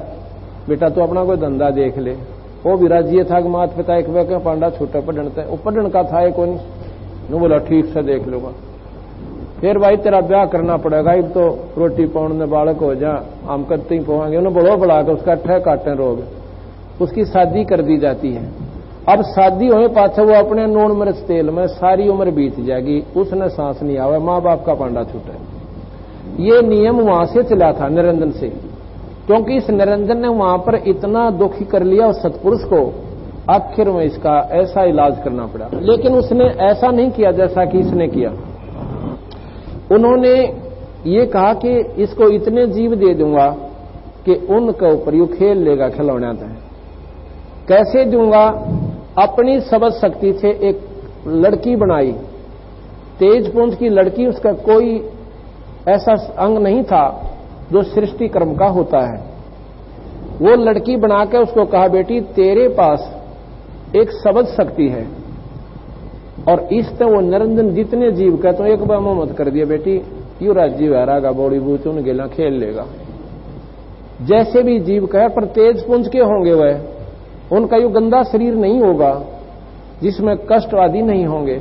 बेटा तो अपना कोई धंधा देख ले। वो भी राजी था कि माता पिता एक वे पांडा छोटा पढ़नता है, वो पढ़न का था एक कोई नहीं, बोला ठीक से देख लूंगा। फिर भाई तेरा ब्याह करना पड़ेगा, अब तो रोटी पाउन में बालक हो जा, हम कत्ती पहुंगे, उन्हें बड़ो बढ़ा कर उसका ठह काटने रोग, उसकी शादी कर दी जाती है। अब शादी होने पाछे वो अपने नून मिर्च तेल में सारी उम्र बीत जाएगी, उसने सांस नहीं आवे, माँ बाप का पांडा छूटे। ये नियम वहां से चला था निरंजन से, क्योंकि इस निरंजन ने वहां पर इतना दुखी कर लिया उस सतपुरुष को, आखिर में इसका ऐसा इलाज करना पड़ा। लेकिन उसने ऐसा नहीं किया जैसा कि इसने किया। उन्होंने ये कहा कि इसको इतने जीव दे दूंगा कि उनके ऊपर यू खेल लेगा खिलौना था। कैसे दूंगा? अपनी सबद शक्ति से एक लड़की बनाई, तेज पुंज की लड़की, उसका कोई ऐसा अंग नहीं था जो सृष्टि कर्म का होता है। वो लड़की बनाकर उसको कहा बेटी तेरे पास एक सबद शक्ति है, और इस तरह वो निरंजन जितने जीव का तो एक बार मोहम्मद कर दिया बेटी, यू राजीव हरागा बौड़ी बूच उन गेला खेल लेगा। जैसे भी जीव कहे पर तेज पुंज के होंगे वह, उनका यू गंदा शरीर नहीं होगा जिसमें कष्ट आदि नहीं होंगे,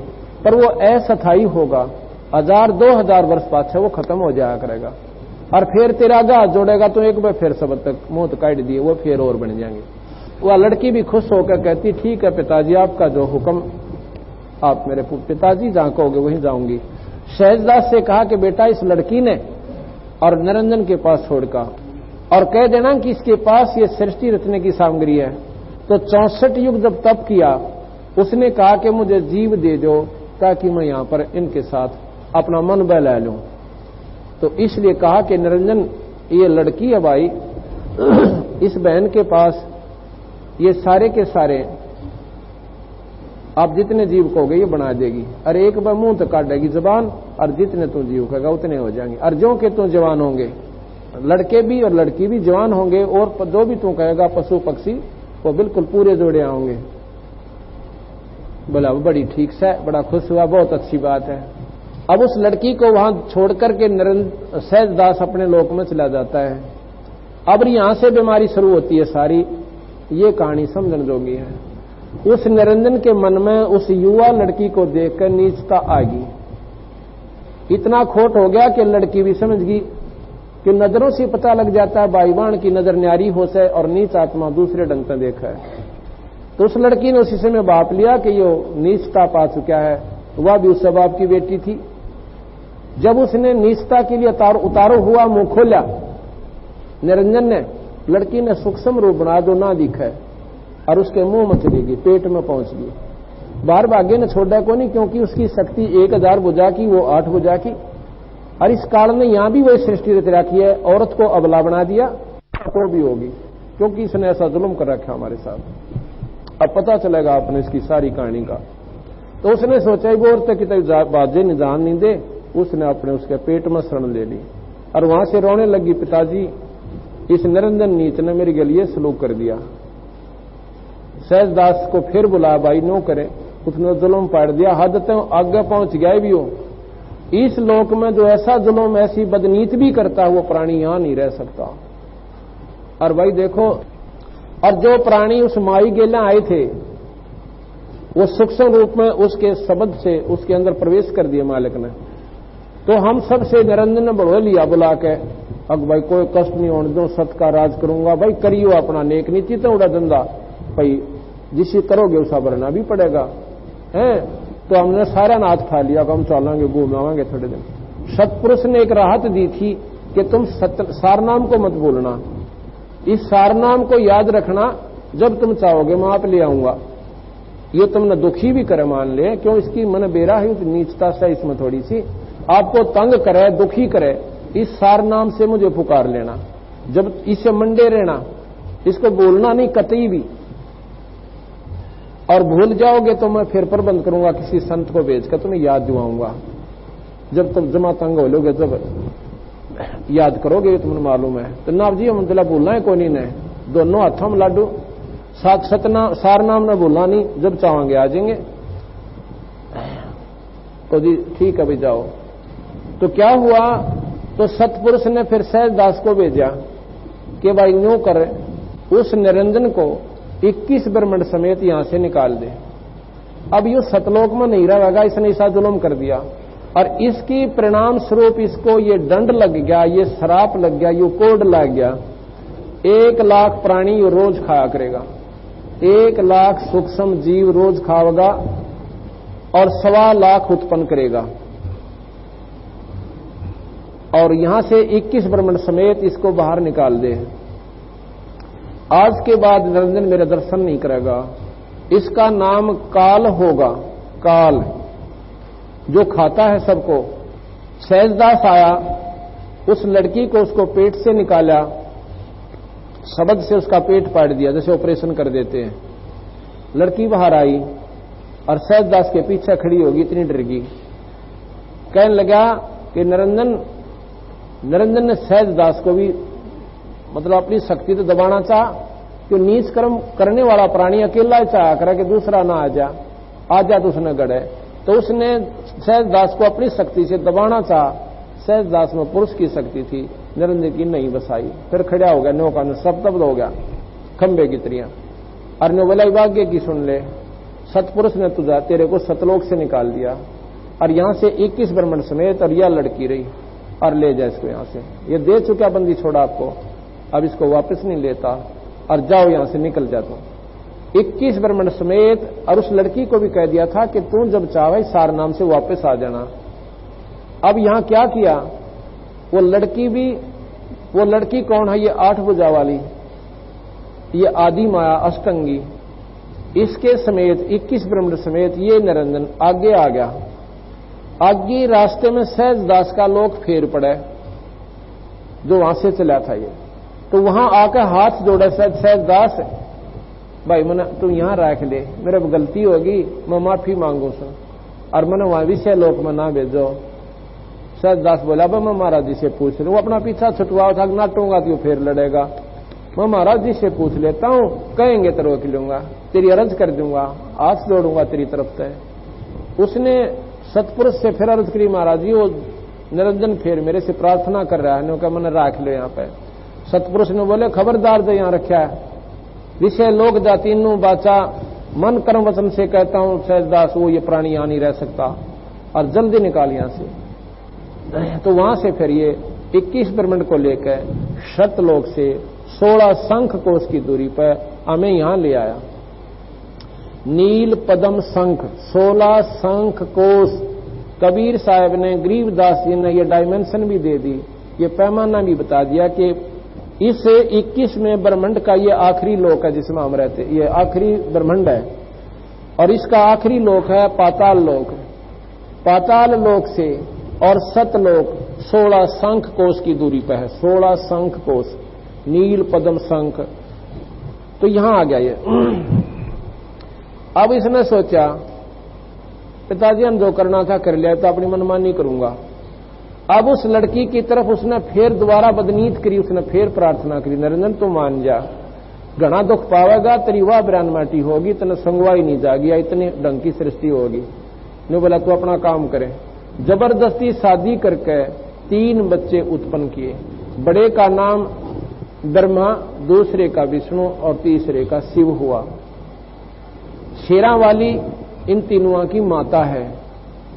पर वो अस्थायी होगा, 1000-2000 वर्ष पाछे वो खत्म हो जाया करेगा, और फिर तेरा गाह जोड़ेगा तो एक बार फिर सब तक मौत काट दिए, वो फिर और बन जाएंगे। वह लड़की भी खुश होकर कहती ठीक है पिताजी, आपका जो हुक्म, आप मेरे पिताजी जहां कहोगे वहीं जाऊंगी। शहजदास से कहा कि बेटा इस लड़की ने और निरंजन के पास छोड़कर और कह देना कि इसके पास ये सृष्टि रचने की सामग्री है। तो 64 युग जब तप किया, उसने कहा कि मुझे जीव दे दो ताकि मैं यहां पर इनके साथ अपना मन बहला लूं। तो इसलिए कहा कि निरंजन ये लड़की है भाई, इस बहन के पास ये सारे के सारे आप जितने जीव कहोगे ये बना देगी, और एक बार मुंह तो काटेगी जबान, और जितने तू जीव कहेगा उतने हो जाएंगे, और जो के तू जवान होंगे, लड़के भी और लड़की भी जवान होंगे, और जो भी तू कहेगा पशु पक्षी वो बिल्कुल पूरे जोड़े होंगे। बोला वो बड़ी ठीक से, बड़ा खुश हुआ, बहुत अच्छी बात है। अब उस लड़की को वहां छोड़ करके सहजदास अपने लोक में चला जाता है। अब यहां से बीमारी शुरू होती है सारी। ये कहानी समझने जोगी है। उस निरंजन के मन में उस युवा लड़की को देखकर नीचता आ गई। इतना खोट हो गया कि लड़की भी समझ गई कि नजरों से पता लग जाता है बाईवान की नजर न्यारी हो से और नीच आत्मा दूसरे ढंग से देखा है। तो उस लड़की ने उसी समय बाप लिया कि यो नीचता पा चुका है। वह भी उस बाप की बेटी थी। जब उसने नीचता के लिए उतारो हुआ मुंह खोला निरंजन ने, लड़की ने सूक्ष्म रूप बना दो ना दिखा है और उसके मुंह में चली गई, पेट में पहुंच गई। बाहर भाग्य ने छोड़ा को नहीं, क्योंकि उसकी शक्ति 1000 भुजा की, वो 8 भुजा की। और इस काल ने यहां भी वही सृष्टि रच रखी है। औरत को अबला बना दिया तो भी होगी, क्योंकि इसने ऐसा जुल्म कर रखा हमारे साथ। अब पता चलेगा आपने इसकी सारी कहानी का। तो उसने सोचा वो औरत की बाजे निजान नहीं दे, उसने अपने उसके पेट में शरण ले ली और वहां से रोने लगी, पिताजी इस निरंजन नीच ने मेरे लिए सलूक कर दिया। सहजदास को फिर बुला, भाई नो करे, उसने जुल्म पाड़ दिया, हद तक आगे पहुंच गया भी हो। इस लोक में जो ऐसा जुल्म ऐसी बदनीत भी करता है वो प्राणी यहां नहीं रह सकता। और भाई देखो, और जो प्राणी उस माई गेला आए थे वो सूक्ष्म रूप में उसके शब्द से उसके अंदर प्रवेश कर दिए मालिक ने। तो हम सबसे निरंजन ने बढ़ो लिया बुला के, अब भाई कोई कष्ट नहीं होने दो, सत का राज करूंगा, भाई करियो अपना नेक नीति तो उड़ा धंधा, भाई जिसे करोगे उसका भरना भी पड़ेगा है। तो हमने सारा नाथ खा लिया कि हम चलेंगे घूम आवांगे थोड़े दिन। सतपुरुष ने एक राहत दी थी कि तुम सारनाम को मत भूलना, इस सारनाम को याद रखना, जब तुम चाहोगे मैं आप ले आऊंगा। ये तुमने दुखी भी करे मान ले, क्यों इसकी मन बेरा है, नीचता से इसमें थोड़ी सी आपको तंग करे, दुखी करे, इस सारनाम से मुझे पुकार लेना, जब इसे मंडे रहना, इसको बोलना नहीं कतई भी। और भूल जाओगे तो मैं फिर प्रबंध करूंगा, किसी संत को भेजकर तुम्हें याद दिवाऊंगा। जब तुम जमा तंग हो लोगे जब याद करोगे, तुम्हें मालूम है। तो नाव जी मंदिला बोलना है कोनी ने, दोनों हाथों में लाडू, सारनाम ने बोलना नहीं, जब चाहेंगे आ जाएंगे। तो जी ठीक है भाई जाओ। तो क्या हुआ, तो सतपुरुष ने फिर सहजदास को भेजा कि भाई न्यू कर, उस निरंजन को 21 ब्रह्मंड समेत यहां से निकाल दे। अब ये सतलोक में नहीं रहेगा, इसने ऐसा जुल्म कर दिया और इसकी परिणाम स्वरूप इसको ये दंड लग गया, ये श्राप लग गया, ये कोड लग गया। 1 लाख प्राणी ये रोज खाया करेगा, 1 लाख सूक्ष्म जीव रोज खाएगा और 1.25 लाख उत्पन्न करेगा। और यहां से 21 ब्रह्मंड समेत इसको बाहर निकाल दे। आज के बाद निरंजन मेरा दर्शन नहीं करेगा, इसका नाम काल होगा। काल जो खाता है सबको। सहजदास आया, उस लड़की को उसको पेट से निकाला, शब्द से उसका पेट पाट दिया, जैसे ऑपरेशन कर देते हैं। लड़की बाहर आई और सहजदास के पीछे खड़ी होगी, इतनी डर गई। कहने लगा कि निरंजन ने सहजदास को भी मतलब अपनी शक्ति तो दबाना चाह, कि नीच कर्म करने वाला प्राणी अकेला चाह करे कि दूसरा ना आ जा तो उसने गड़े। तो उसने सहजदास को अपनी शक्ति से दबाना चाह। सहजदास में पुरुष की शक्ति थी, निरंजन की नहीं बसाई। फिर खड़ा हो गया, नौका ने शब्द हो गया खंबे की तरियां। और ने बोला भाग्य की सुन ले, सतपुरुष ने तुझा तेरे को सतलोक से निकाल दिया और यहां से 21 ब्रह्मंड समेत, और यह लड़की रही और ले जाए इसको यहां से। ये दे चुका बंदी छोड़ा आपको, अब इसको वापस नहीं लेता और जाओ यहां से, निकल जा तुम। 21 ब्रह्मंड समेत। और उस लड़की को भी कह दिया था कि तू जब चाहे सार नाम से वापस आ जाना। अब यहां क्या किया, वो लड़की कौन है, ये 8 भुजा वाली, ये आदि माया अष्टंगी, इसके समेत 21 ब्रह्मंड समेत ये निरंजन आगे आ गया। आगे रास्ते में सहजदास का लोक फेर पड़े, जो वहां से चला था ये। तो वहां आकर हाथ जोड़े सहजदास, भाई मैंने तू यहां रख ले, मेरे गलती होगी, मैं माफी मांगू सु, और मैंने वहां विषय लोक में ना भेजो। सहजदास बोला मैं महाराज जी से पूछ रहा हूं, अपना पीछा छुटवाओ था, नाटूंगा तो फिर लड़ेगा। मैं महाराज जी से पूछ लेता हूं, कहेंगे तो रोक लूंगा, तेरी अर्ज कर दूंगा, हाथ जोड़ूंगा तेरी तरफ से। उसने सतपुरुष से फिर अर्ज करी, महाराज जी वो निरंजन फिर मेरे से प्रार्थना कर रहा है, ने कहा मैंने रख लो यहाँ पे। सतपुरुष ने बोले खबरदार दे यहाँ रखा है, विषय लोक जाति नु बाचा मन कर्म वचन से कहता हूं सहजदास, वो ये प्राणी यहां नहीं रह सकता और जल्दी निकाल यहां से। तो वहां से फिर ये 21 ब्रह्मंड को लेकर शतलोक से 16 शंख कोश की दूरी पर हमें यहां ले आया। नील पदम शंख 16 शंख कोश। कबीर साहब ने, गरीबदास जी ने ये डायमेंशन भी दे दी, ये पैमाना भी बता दिया कि इस 21वें ब्रह्मंड का ये आखिरी लोक है जिसमें हम रहते, ये आखिरी ब्रह्मंड है और इसका आखिरी लोक है पाताल लोक। पाताल लोक से और सतलोक 16 शंख कोश की दूरी पर है, 16 शंख कोश, नील पद्म शंख। तो यहां आ गया ये। अब इसने सोचा पिताजी हम जो करना था कर लिया, तो अपनी मनमानी करूंगा। अब उस लड़की की तरफ उसने फिर दोबारा बदनीत करी, उसने फिर प्रार्थना करी, निरंजन तू मान जा, घना दुख पावेगा, तेरी वाह बयान माटी होगी, तेने संगवाई नहीं जागी, इतनी ढंग की सृष्टि होगी। ने बोला तू अपना काम करे। जबरदस्ती शादी करके 3 बच्चे उत्पन्न किए। बड़े का नाम ब्रह्मा, दूसरे का विष्णु और तीसरे का शिव हुआ। शेरा वाली इन तीनों की माता है।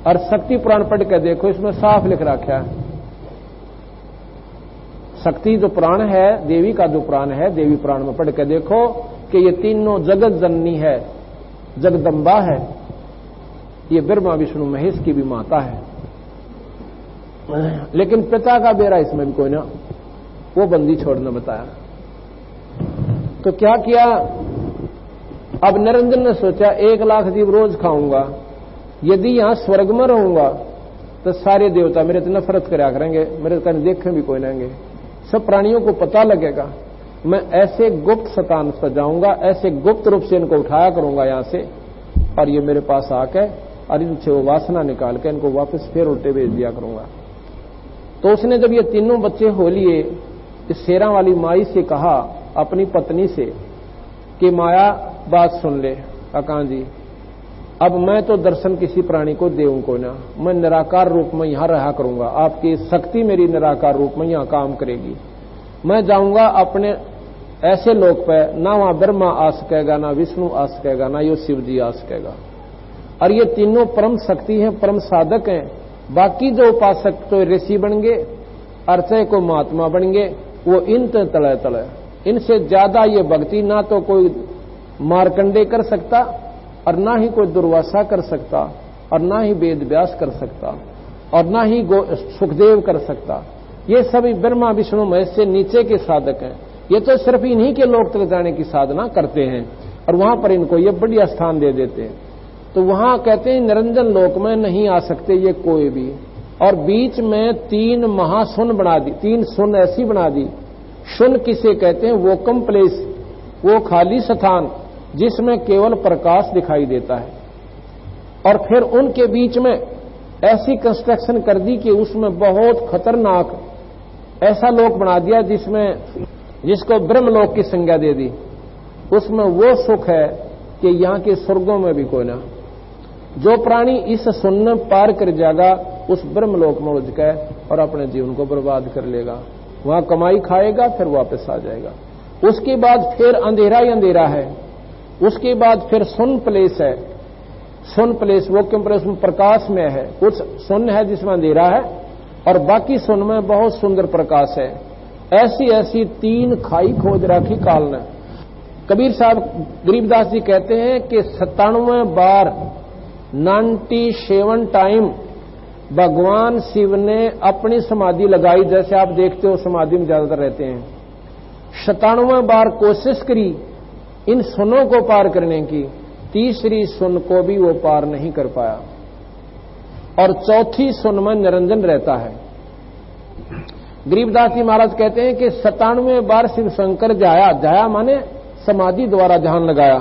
और शक्ति पुराण पढ़ के देखो, इसमें साफ लिख रखा है, शक्ति जो पुराण है, देवी का जो पुराण है, देवी पुराण में पढ़ के देखो कि ये तीनों जगत जननी है, जगदम्बा है, ये ब्रह्मा विष्णु महेश की भी माता है। लेकिन पिता का बेरा इसमें भी कोई ना, वो बंदी छोड़ना बताया। तो क्या किया, अब निरंजन ने सोचा 1 लाख जीव रोज खाऊंगा, यदि यहां स्वर्ग में रहूंगा तो सारे देवता मेरे तो नफरत करया करेंगे, मेरे कहीं देखे भी कोई नहीं, सब प्राणियों को पता लगेगा। मैं ऐसे गुप्त शतान सजाऊंगा, ऐसे गुप्त रूप से इनको उठाया करूंगा यहां से, और ये मेरे पास आके और इनसे वो वासना निकाल के इनको वापस फिर उल्टे भेज दिया करूंगा। तो उसने जब ये तीनों बच्चे हो लिए, इस शेरा वाली माई से कहा अपनी पत्नी से कि माया बात सुन ले अकां जी, अब मैं तो दर्शन किसी प्राणी को देऊं को ना, मैं निराकार रूप में यहां रहा करूंगा, आपकी शक्ति मेरी निराकार रूप में यहां काम करेगी। मैं जाऊंगा अपने ऐसे लोक पे, ना वहां ब्रह्मा आ सकेगा, ना विष्णु आ सकेगा, ना यो शिव जी आ सकेगा। और ये तीनों परम शक्ति हैं, परम साधक हैं। बाकी जो उपासक तो ऋषि बन गए, अर्चय को महात्मा बन गए, वो इन तले तले, इनसे ज्यादा ये भक्ति ना तो कोई मार्कंडे कर सकता, और ना ही कोई दुर्वासा कर सकता, और ना ही वेद व्यास कर सकता, और ना ही सुखदेव कर सकता। ये सभी ब्रह्मा विष्णु महेश से नीचे के साधक हैं। ये तो सिर्फ इन्हीं के लोक तक जाने की साधना करते हैं, और वहां पर इनको ये बढ़िया स्थान दे देते हैं। तो वहां कहते हैं निरंजन लोक में नहीं आ सकते ये कोई भी। और बीच में 3 महाशून्य बना दी, 3 शून्य ऐसी बना दी। शून्य किसे कहते हैं, वोकम प्लेस, वो खाली स्थान जिसमें केवल प्रकाश दिखाई देता है। और फिर उनके बीच में ऐसी कंस्ट्रक्शन कर दी कि उसमें बहुत खतरनाक ऐसा लोक बना दिया जिसको ब्रह्मलोक की संज्ञा दे दी। उसमें वो सुख है कि यहां के स्वर्गों में भी कोई ना। जो प्राणी इस शून्य पार कर जाएगा उस ब्रह्मलोक में उलझ गए और अपने जीवन को बर्बाद कर लेगा। वहां कमाई खाएगा, फिर वापस आ जाएगा। उसके बाद फिर अंधेरा ही अंधेरा है। उसके बाद फिर शून्य प्लेस है। शून्य प्लेस वो क्यों प्लेस में प्रकाश में है। कुछ शून्य है जिसमें अंधेरा है, और बाकी शून्य में बहुत सुंदर प्रकाश है। ऐसी ऐसी 3 खाई खोज रखी काल ने। कबीर साहब गरीबदास जी कहते हैं कि 97 बार 97 टाइम भगवान शिव ने अपनी समाधि लगाई। जैसे आप देखते हो समाधि में ज्यादातर रहते हैं। 97 बार कोशिश करी इन सुनों को पार करने की, तीसरी सुन को भी वो पार नहीं कर पाया, और चौथी सुन में निरंजन रहता है। गरीबदास जी महाराज कहते हैं कि 97 बार शिव शंकर जाया माने समाधि द्वारा ध्यान लगाया,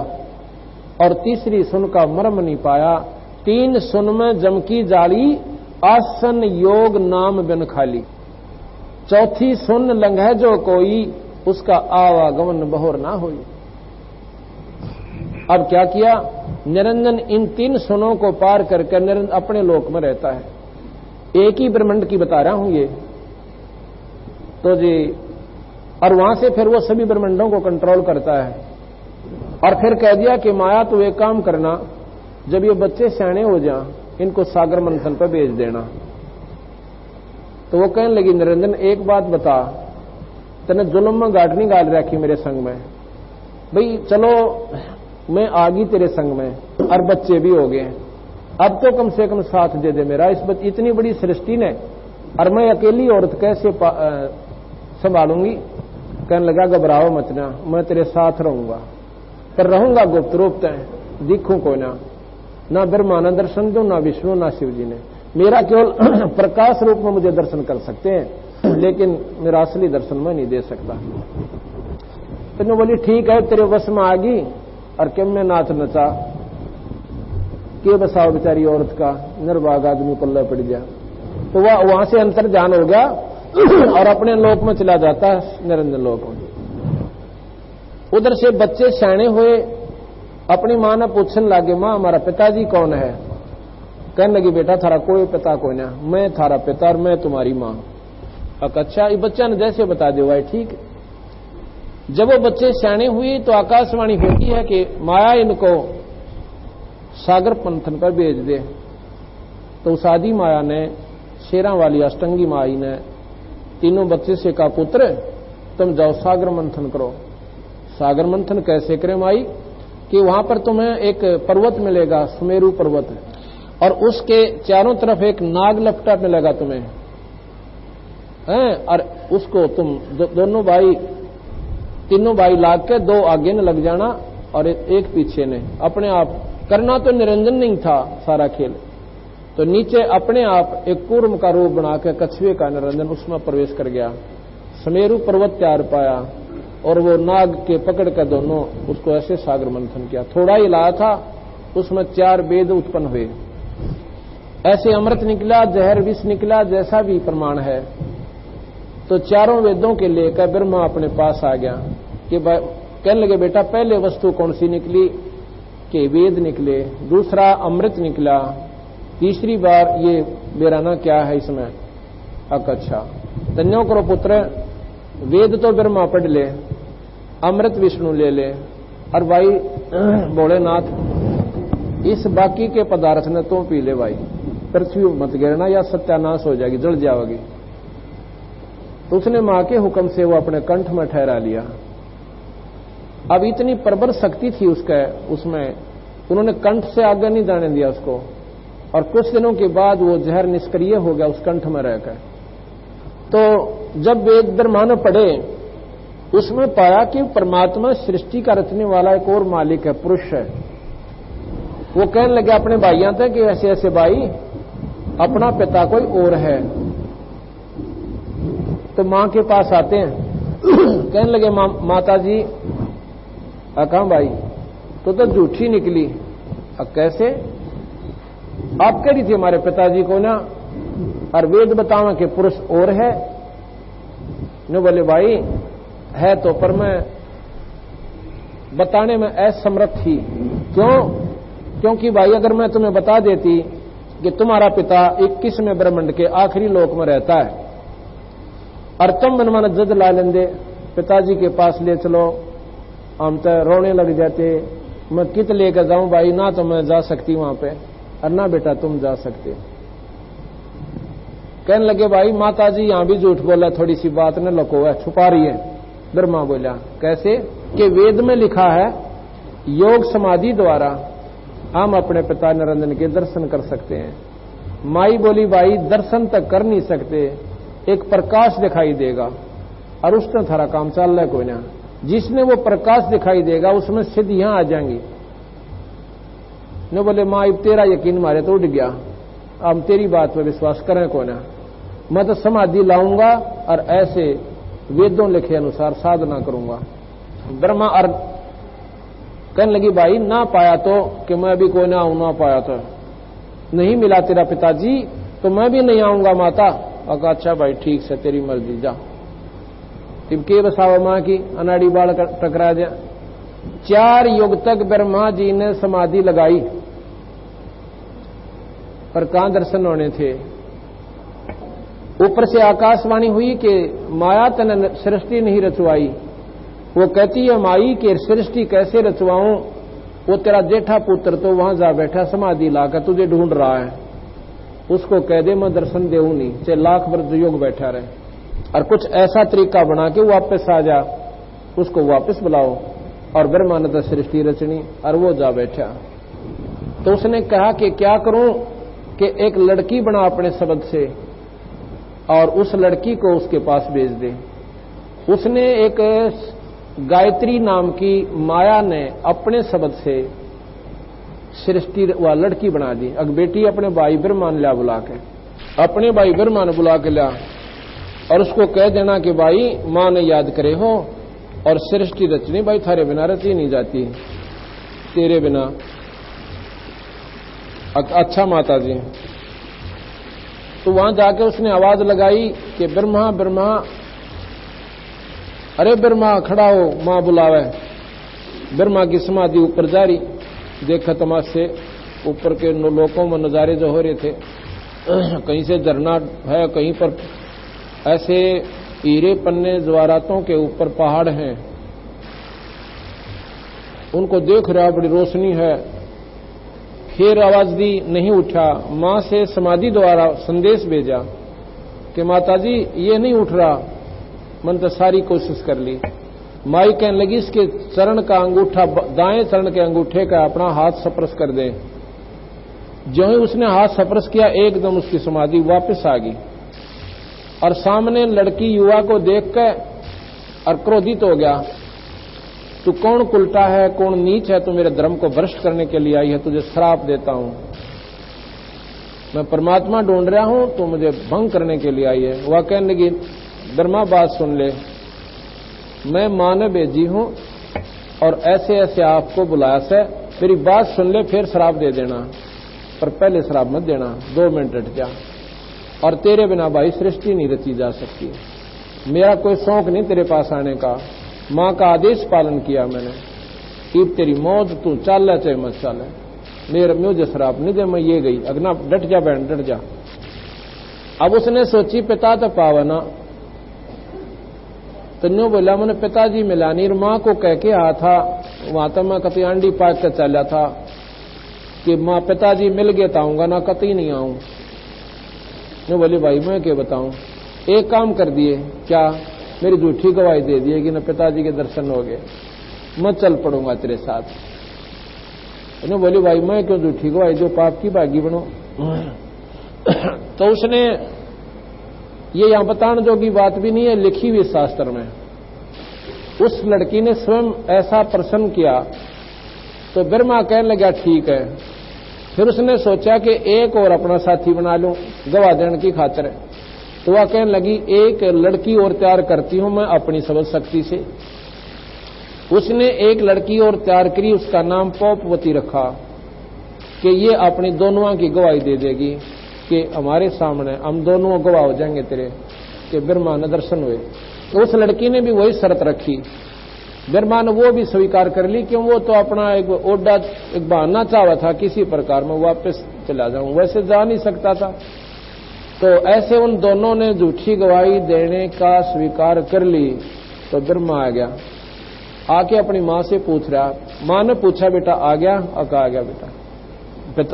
और तीसरी सुन का मर्म नहीं पाया। 3 सुन में जम की जाली, आसन योग नाम बिन खाली। चौथी सुन लंघे जो कोई, उसका आवागमन बहोर ना हुई। अब क्या किया, निरंजन इन 3 सुनों को पार करके निरंजन अपने लोक में रहता है। एक ही ब्रह्मांड की बता रहा हूं ये तो जी। और वहां से फिर वो सभी ब्रह्मांडों को कंट्रोल करता है। और फिर कह दिया कि माया तू एक काम करना, जब ये बच्चे सियाने हो जाएं इनको सागर मंथन पर भेज देना। तो वो कहने लगी, निरंजन एक बात बता, तने जुल्म में गांठ नहीं गाल रखी मेरे संग में। भाई चलो मैं आ गई तेरे संग में और बच्चे भी हो गए, अब तो कम से कम साथ दे दे मेरा। इतनी बड़ी सृष्टि ने और मैं अकेली औरत कैसे संभालूंगी। कहने लगा, घबराओ मत ना, मैं तेरे साथ रहूंगा, पर रहूंगा गुप्त रूप तय, दिखूं को ना ब्रह्मा ना दर्शन दो, ना विष्णु ना शिव जी ने। मेरा केवल प्रकाश रूप में मुझे दर्शन कर सकते हैं, लेकिन मेरा असली दर्शन मैं नहीं दे सकता। तो बोली ठीक है, तेरे वश में आ गई। और क्यों में नाच नचा के बसाओ बेचारी औरत का, निर्भाग आदमी पल्ला पड़ गया। तो वह वहां से अंतर ध्यान हो गया और अपने लोक में चला जाता है, निरंजन लोक में। उधर से बच्चे सियाने हुए, अपनी मां ने पूछने लगे, मां हमारा पिताजी कौन है। कहने लगी, बेटा थारा कोई पिता कोई ना, मैं थारा पिता और मैं तुम्हारी मां। अच्छा, ये बच्चा ने जैसे बता दिया भाई ठीक। जब वो बच्चे सियाने हुए तो आकाशवाणी होती है कि माया इनको सागर पंथन पर भेज दे। तो उस आदि माया ने, शेरा वाली अष्टंगी माई ने तीनों बच्चे से कहा, पुत्र तुम जाओ सागर मंथन करो। सागर मंथन कैसे करें माई, कि वहां पर तुम्हें एक पर्वत मिलेगा, सुमेरु पर्वत, और उसके चारों तरफ एक नाग लपटा मिलेगा तुम्हें, और उसको तुम दोनों भाई, तीनों भाई लाग के 2 आगे न लग जाना और एक पीछे ने। अपने आप करना तो निरंजन नहीं था सारा खेल, तो नीचे अपने आप एक कूर्म का रूप बना के कछुए का निरंजन उसमें प्रवेश कर गया, सुमेरु पर्वत तैयार पाया और वो नाग के पकड़ कर दोनों उसको ऐसे सागर मंथन किया। थोड़ा ही लाया था, उसमें 4 वेद उत्पन्न हुए, ऐसे अमृत निकला, जहर विष निकला, जैसा भी प्रमाण है। तो चारों वेदों के लेकर ब्रह्मा अपने पास आ गया कि कहने लगे, बेटा पहले वस्तु कौन सी निकली, कि वेद निकले, दूसरा अमृत निकला, तीसरी बार ये बेराना क्या है इसमें। अच्छा, तन्यो करो पुत्र, वेद तो ब्रह्मा पढ़ ले, अमृत विष्णु ले ले, और भाई भोलेनाथ इस बाकी के पदार्थ ने तो पी ले भाई, पृथ्वी मत गिरना या सत्यानाश हो जाएगी, जल जाओगी। तो उसने मां के हुक्म से वो अपने कंठ में ठहरा लिया। अब इतनी प्रबल शक्ति थी उसमें, उन्होंने कंठ से आगे नहीं जाने दिया उसको, और कुछ दिनों के बाद वो जहर निष्क्रिय हो गया उस कंठ में रहकर। तो जब वेद ब्रह्मा ने पढ़े, उसमें पाया कि परमात्मा सृष्टि का रचने वाला एक और मालिक है, पुरुष है। वो कहने लगे अपने भाइयों से कि ऐसे ऐसे भाई, अपना पिता कोई और है। तो मां के पास आते हैं, कहने लगे माता जी, कहा भाई तो झूठी निकली। अब कैसे, आप कह रही थी हमारे पिताजी को ना, और वेद बतावा कि पुरुष और है। ने बोले भाई है तो, पर मैं बताने में असमर्थ थी। क्यों? क्योंकि भाई अगर मैं तुम्हें बता देती कि तुम्हारा पिता 21वें ब्रह्मांड के आखिरी लोक में रहता है, और तुम मन मन जद ला लेंदे, पिताजी के पास ले चलो, हम तो रोने लग जाते। मैं कित लेकर जाऊं भाई, ना तो मैं जा सकती वहां पे, और ना बेटा तुम जा सकते। कहने लगे भाई माता जी यहां भी झूठ बोला, थोड़ी सी बात न लको है, छुपा रही है। ब्रह्मा बोला कैसे, कि वेद में लिखा है योग समाधि द्वारा हम अपने पिता निरंजन के दर्शन कर सकते हैं। माई बोली भाई दर्शन तक कर नहीं सकते, एक प्रकाश दिखाई देगा, और उसने थारा काम चल रहा है कोई ना। जिसने वो प्रकाश दिखाई देगा उसमें सिद्धियां आ जाएंगी। ने बोले माँ तेरा यकीन मारे तो उठ गया, अब तेरी बात पर विश्वास करें को ना। मैं तो समाधि लाऊंगा और ऐसे वेदों लिखे अनुसार साधना करूंगा। ब्रह्मा और कहने लगी भाई ना पाया तो कि मैं भी कोई ना आऊं, ना पाया तो नहीं मिला तेरा पिताजी तो मैं भी नहीं आऊंगा माता। अगर अच्छा भाई ठीक से तेरी मर्जी, जा। टिपके बसावा मां की अनाड़ी बाल टकरा दिया। 4 युग तक ब्रह्मा जी ने समाधि लगाई, पर कहां दर्शन होने थे। ऊपर से आकाशवाणी हुई कि माया तने सृष्टि नहीं रचवाई। वो कहती है माई कि सृष्टि कैसे रचवाऊं, वो तेरा जेठा पुत्र तो वहां जा बैठा समाधि लाकर तुझे ढूंढ रहा है, उसको कह दे मैं दर्शन देऊं नहीं, चाहे लाख वर्ष योग बैठा रहे, और कुछ ऐसा तरीका बना के वापस आ जा, उसको वापस बुलाओ। और ब्रह्मा ने तो सृष्टि रचनी, और वो जा बैठा। तो उसने कहा कि क्या करूं कि एक लड़की बना अपने शब्द से, और उस लड़की को उसके पास भेज दे। उसने एक गायत्री नाम की माया ने अपने शब्द से सृष्टि व लड़की बना दी। अब बेटी अपने भाई ब्रह्मा ने लिया बुला के, अपने भाई ब्रह्मा ने बुला के लिया, और उसको कह देना कि भाई मां ने याद करे हो, और सृष्टि रचनी भाई थारे बिना रची नहीं जाती, तेरे बिना। अच्छा माता जी। तो वहां जाके उसने आवाज लगाई कि ब्रह्मा ब्रह्मा, अरे ब्रह्मा खड़ा हो, मां बुलावे। ब्रह्मा की समाधि ऊपर जारी, देखा तमाशे ऊपर के लोकों में नजारे जो हो रहे थे। कहीं से झरना है, कहीं पर ऐसे हीरे पन्ने जवारातों के ऊपर पहाड़ हैं, उनको देख रहा, बड़ी रोशनी है। फिर आवाज दी, नहीं उठा। मां से समाधि द्वारा संदेश भेजा कि माताजी ये नहीं उठ रहा। मन तो सारी कोशिश कर ली। माई कहने लगी इसके चरण का अंगूठा, दाएं चरण के अंगूठे का अपना हाथ स्पर्श कर दे। जो ही उसने हाथ स्पर्श किया, एकदम उसकी समाधि वापस आ गई। और सामने लड़की युवा को देखकर और क्रोधित हो गया, तू कौन कुलटा है, कौन नीच है, तू मेरे धर्म को भ्रष्ट करने के लिए आई है, तुझे श्राप देता हूं। मैं परमात्मा ढूंढ रहा हूं, तू मुझे भंग करने के लिए आई है। वह कहने लगी, ब्रह्मा बात सुन ले, मैं मां ने भेजी हूं और ऐसे ऐसे आपको बुलाया से, मेरी बात सुन ले, फिर श्राप दे देना, पर पहले श्राप मत देना, 2 मिनट हट जा। और तेरे बिना भाई सृष्टि नहीं रची जा सकती। मेरा कोई शौक नहीं तेरे पास आने का, मां का आदेश पालन किया मैंने। ईब तेरी मौत, तू चाल चाहे मत चाले, मेरे मुझे श्राप नहीं दे, मैं ये गई। अगना डट जा बहन, डट जा। अब उसने सोची पिता तो पावना, तो न्यू बोला मैंने पिताजी मिलानी, मां को कह के आया था, वहां तो मैं कति अंडी पाक कर चला था कि मां पिताजी मिल गए तो आऊंगा, ना कति नहीं आऊं। न्यू बोली भाई मैं क्या बताऊं, एक काम कर दिए, क्या, मेरी झूठी गवाही दे दिए कि न पिताजी के दर्शन हो गए, मैं चल पड़ूंगा तेरे साथ। न्यू बोली भाई मैं क्यों झूठी गवाही दो, पाप की भागी बनो। तो उसने ये यहां बताने जोगी बात भी नहीं है, लिखी हुई शास्त्र में। उस लड़की ने स्वयं ऐसा प्रसन्न किया, तो ब्रह्मा कहने लगा ठीक है। फिर उसने सोचा कि एक और अपना साथी बना लूं गवाह देने की खातिर। तो वह कहने लगी एक लड़की और तैयार करती हूं मैं अपनी समझ शक्ति से। उसने एक लड़की और तैयार करी, उसका नाम पौपवती रखा कि ये अपनी दोनों की गवाही दे देगी कि हमारे सामने हम दोनों गवाह हो जाएंगे तेरे कि ब्रह्मा ने दर्शन हुए। तो उस लड़की ने भी वही शर्त रखी। ब्रह्मा ने वो भी स्वीकार कर ली कि वो तो अपना एक ओडा एक बहाना चाहा था, किसी प्रकार में वापस चला जाऊं, वैसे जा नहीं सकता था। तो ऐसे उन दोनों ने झूठी गवाही देने का स्वीकार कर ली। तो ब्रह्मा आ गया, आके अपनी मां से पूछ रहा। मां ने पूछा बेटा आ गया? आ गया बेटा।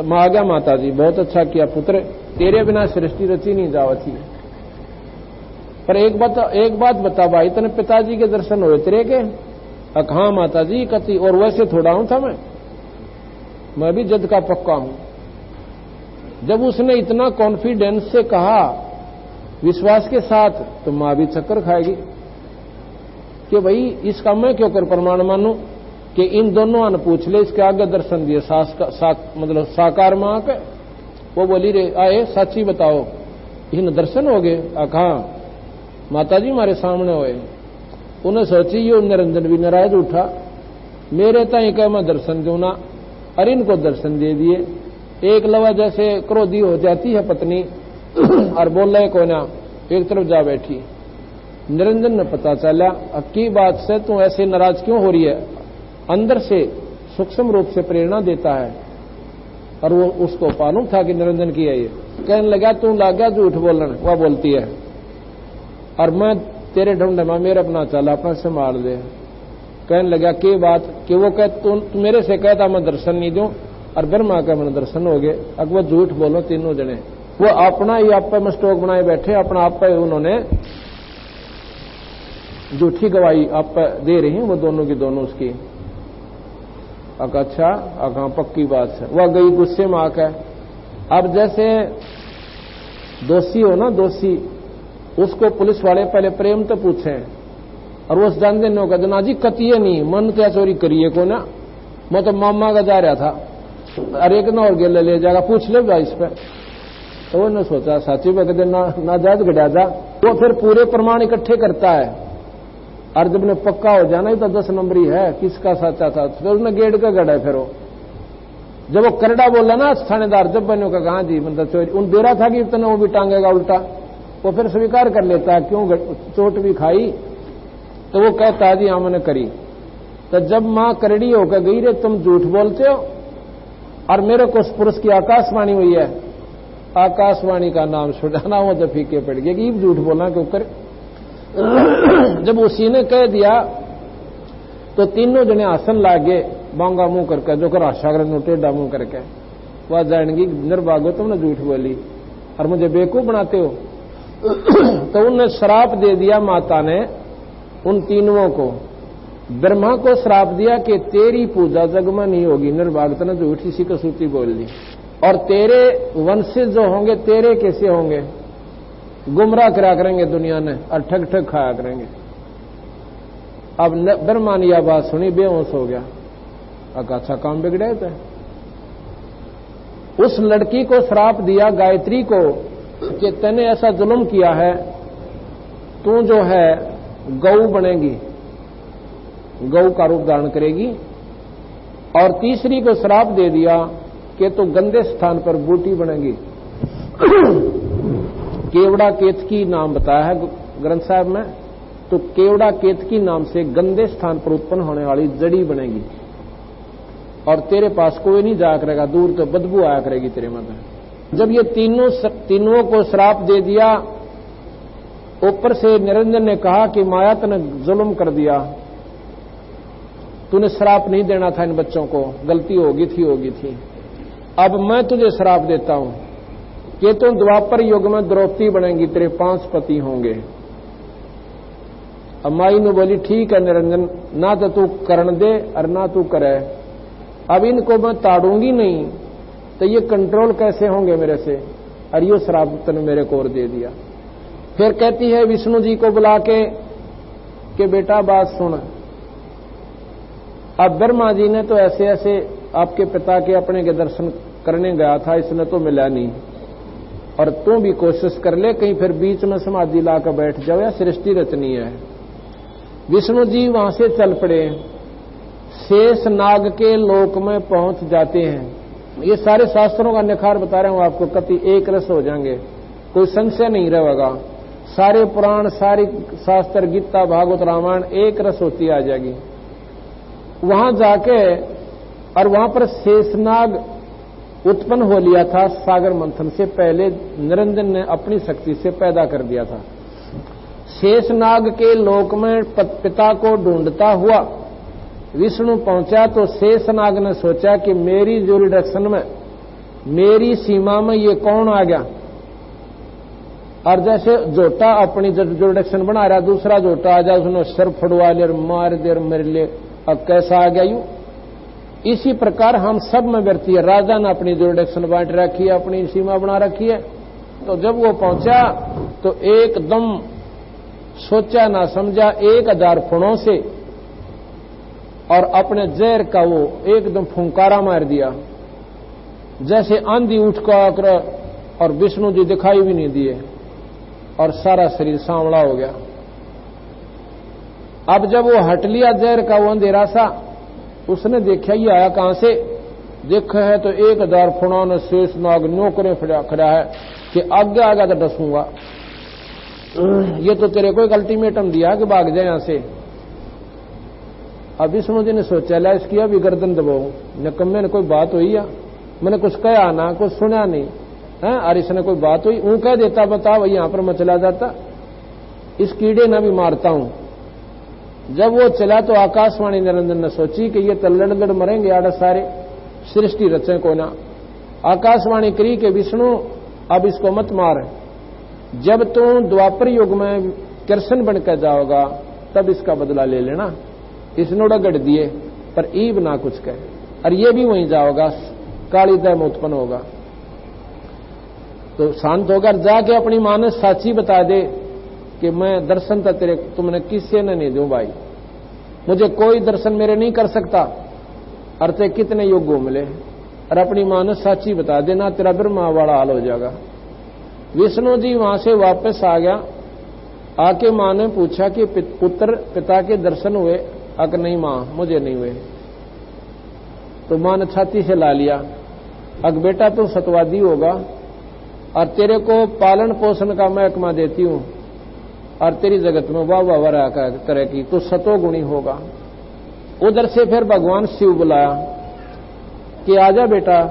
मां आ गया माता जी, बहुत अच्छा किया पुत्र, तेरे बिना सृष्टि रची नहीं जावती। पर एक बात बता भाई, तने पिताजी के दर्शन हुए तेरे के? हाँ माता जी कति, और वैसे थोड़ा हूं था मैं भी जद का पक्का हूं। जब उसने इतना कॉन्फिडेंस से कहा, विश्वास के साथ, तो मां भी चक्कर खाएगी कि भाई इसका मैं क्यों कर प्रमाण मानूं कि इन दोनों ने पूछ ले, इसके आगे दर्शन दिए मतलब साकार में आके। वो बोली रे आए सच्ची बताओ, इन दर्शन हो गए? कहा माता जी हमारे सामने हुए। उन्हें सोची ये निरंजन भी नाराज उठा, मेरे ताई कह मैं दर्शन दूं ना, और इनको दर्शन दे दिए। एक लवा जैसे क्रोधी हो जाती है पत्नी और बोल रहे को ना, एक तरफ जा बैठी। निरंजन ने पता चला की बात से तू ऐसे नाराज क्यों हो रही है, अंदर से सूक्ष्म रूप से प्रेरणा देता है। और वो उसको मालूम था कि निरंजन की है ये। कहने लगा तू लग गया झूठ बोलने, वह बोलती है और मैं तेरे ढूंढे में मेरे अपना चला अपना संभाल दे। कहने लगा की बात कि वो कह तू मेरे से कहता मैं दर्शन नहीं दूं और ब्रह्मा का मन दर्शन हो गए। अब वो झूठ बोलो तीनों जने, वो अपना ही आप पे मस्टोक बनाए बैठे, अपना आप पे उन्होंने झूठी गवाही आप पे दे रही हैं वो दोनों की दोनों उसकी। अच्छा हाँ पक्की बात है। वह गई गुस्से में आकर। अब जैसे दोषी हो ना, दोषी उसको पुलिस वाले पहले प्रेम तो पूछे और वो जानते नहीं होगा जनाजी कतिये नहीं मन क्या चोरी करिए को ना, मैं तो मामा का जा रहा था अरे एक ना और गेले ले जाएगा पूछ ले भाई इस पर। तो उन्होंने सोचा साची पे कहते ना जायज गड़ा जा। वो फिर पूरे प्रमाण इकट्ठे करता है और जब ने पक्का हो जाना ही तो 10 नंबरी है किसका साचा था, तो उसने गेड़ का गड़ा। फिर वो जब वो करड़ा बोला ना थानेदार जब बनो का कहा जी मतलब चोरी उन दे रहा था कि इतना वो भी टांगेगा उल्टा, वो फिर स्वीकार कर लेता है क्यों चोट भी खाई। तो वो कहता है जी हाँ मैंने करी। तो जब मां करड़ी होकर गई रे तुम झूठ बोलते हो और मेरे को उस पुरुष की आकाशवाणी हुई है, आकाशवाणी का नाम छुड़ाना हो जब फीके पड़ गया कि झूठ बोलना के ऊपर। जब उसी ने कह दिया तो तीनों जने आसन लागे बांगा मुंह करके जो कर आशाग्र टेढ़ा मुंह करके वह जानेंगी निर्भाग्य तुमने झूठ बोली और मुझे बेवकूफ बनाते हो। तो उन्हें श्राप दे दिया माता ने उन तीनों को। ब्रह्मा को श्राप दिया कि तेरी पूजा जग में नहीं होगी, निर्भाग्य ने झूठी सी कसूती बोल दी और तेरे वंशज जो होंगे तेरे कैसे होंगे, गुमराह करा करेंगे दुनिया ने और ठग ठग खाया करेंगे। अब ब्रह्मा ने यह बात सुनी बेहोश हो गया। अच्छा काम बिगड़े थे। उस लड़की को श्राप दिया गायत्री को कि तूने ऐसा जुल्म किया है, तू जो है गौ बनेगी, गौ का रूप धारण करेगी। और तीसरी को श्राप दे दिया कि तू गंदे स्थान पर बूटी बनेगी। केवड़ा केतकी नाम बताया है ग्रंथ साहब में, तो केवड़ा केतकी नाम से गंदे स्थान पर उत्पन्न होने वाली जड़ी बनेगी और तेरे पास कोई नहीं जाया करेगा, दूर तो बदबू आया करेगी तेरे मन में। जब ये तीनों को श्राप दे दिया, ऊपर से निरंजन ने कहा कि माया तूने जुल्म कर दिया, तूने श्राप नहीं देना था इन बच्चों को, गलती होगी थी। अब मैं तुझे श्राप देता हूं कि तुम द्वापर युग में द्रौपदी बनेंगी, तेरे 5 पति होंगे। अब माई ने बोली ठीक है निरंजन, ना तो तू करण दे और ना तू करे, अब इनको मैं ताड़ूंगी नहीं तो ये कंट्रोल कैसे होंगे मेरे से, और ये श्राप तूने मेरे को और दे दिया। फिर कहती है विष्णु जी को बुला के कि बेटा बात सुन, अब ब्रह्मा जी ने तो ऐसे ऐसे आपके पिता के अपने के दर्शन करने गया था, इसने तो मिला नहीं, और तू भी कोशिश कर ले कहीं फिर बीच में समाधि लाकर बैठ जाओ या सृष्टि रचनी है। विष्णु जी वहां से चल पड़े, शेष नाग के लोक में पहुंच जाते हैं। ये सारे शास्त्रों का निखार बता रहा हूं आपको, कति एक रस हो जाएंगे, कोई संशय नहीं रहेगा। सारे पुराण सारे शास्त्र गीता भागवत रामायण एक रस होती आ जाएगी। वहां जाके और वहां पर शेषनाग उत्पन्न हो लिया था सागर मंथन से पहले, निरंजन ने अपनी शक्ति से पैदा कर दिया था। शेषनाग के लोक में पिता को ढूंढता हुआ विष्णु पहुंचा तो शेषनाग ने सोचा कि मेरी जुरिडक्शन में, मेरी सीमा में ये कौन आ गया, और जैसे जोटा अपनी जुरिडक्शन बना रहा, दूसरा जोटा आ जाए उसने सर फड़वा ले और मार दे और मेरे लिए, अब कैसा आ गया यूं। इसी प्रकार हम सब में व्यर्थ है, राजा ने अपनी जुरिडक्शन बांट रखी है, अपनी सीमा बना रखी है। तो जब वो पहुंचा तो एकदम सोचा ना समझा 1000 फुणों से और अपने जहर का वो एकदम फुंकारा मार दिया, जैसे आंधी उठ कर, और विष्णु जी दिखाई भी नहीं दिए और सारा शरीर सांवला हो गया। अब जब वो हट लिया जहर का वो अंधेरा सा, उसने देखा ये आया कहां से, देखा है तो 1000 फुणों ने शेषनाग नौकरे खड़ा है कि आगे आगे तो डसूंगा। ये तो तेरे को एक अल्टीमेटम दिया कि भाग जाए यहां से। अब विष्णु जी ने सोचा ला इसकी अभी गर्दन दबाऊ, नकम्मे ने कोई बात हुई या मैंने कुछ कहा ना, कुछ सुना नहीं है, और इसने कोई बात हुई ऊं कह देता, बताओ यहां पर मैं चला जाता, इस कीड़े न भी मारता हूं। जब वो चला तो आकाशवाणी निरंजन ने सोची कि ये तो लड़ लड़ मरेंगे आड़ा सारे, सृष्टि रचे को ना। आकाशवाणी करी के विष्णु अब इसको मत मार, जब तू द्वापर युग में कृष्ण बनकर जाओगा तब इसका बदला ले लेना। इसने उड़गड़ दिए पर ईब ना कुछ कहे, और ये भी वहीं जाओगा, काली दम उत्पन्न होगा। तो शांत होकर जाके अपनी मां ने साची बता दे कि मैं दर्शन तो तेरे तुमने किसी ने नहीं दूं भाई, मुझे कोई दर्शन मेरे नहीं कर सकता, अर्थे कितने युग घूम ले, और अपनी मां ने साची बता देना, तेरा ब्रह्मा वाला हाल हो जाएगा। विष्णु जी वहां से वापस आ गया, आके मां ने पूछा कि पुत्र पिता के दर्शन हुए? अगर नहीं मां मुझे नहीं हुए। तो मां ने छाती से ला लिया, अग बेटा तू सतवादी होगा और तेरे को पालन पोषण का महकमा देती हूं और तेरी जगत में वाह वाह वाह करे की, तो सतोगुणी होगा। उधर से फिर भगवान शिव बुलाया कि आजा बेटा,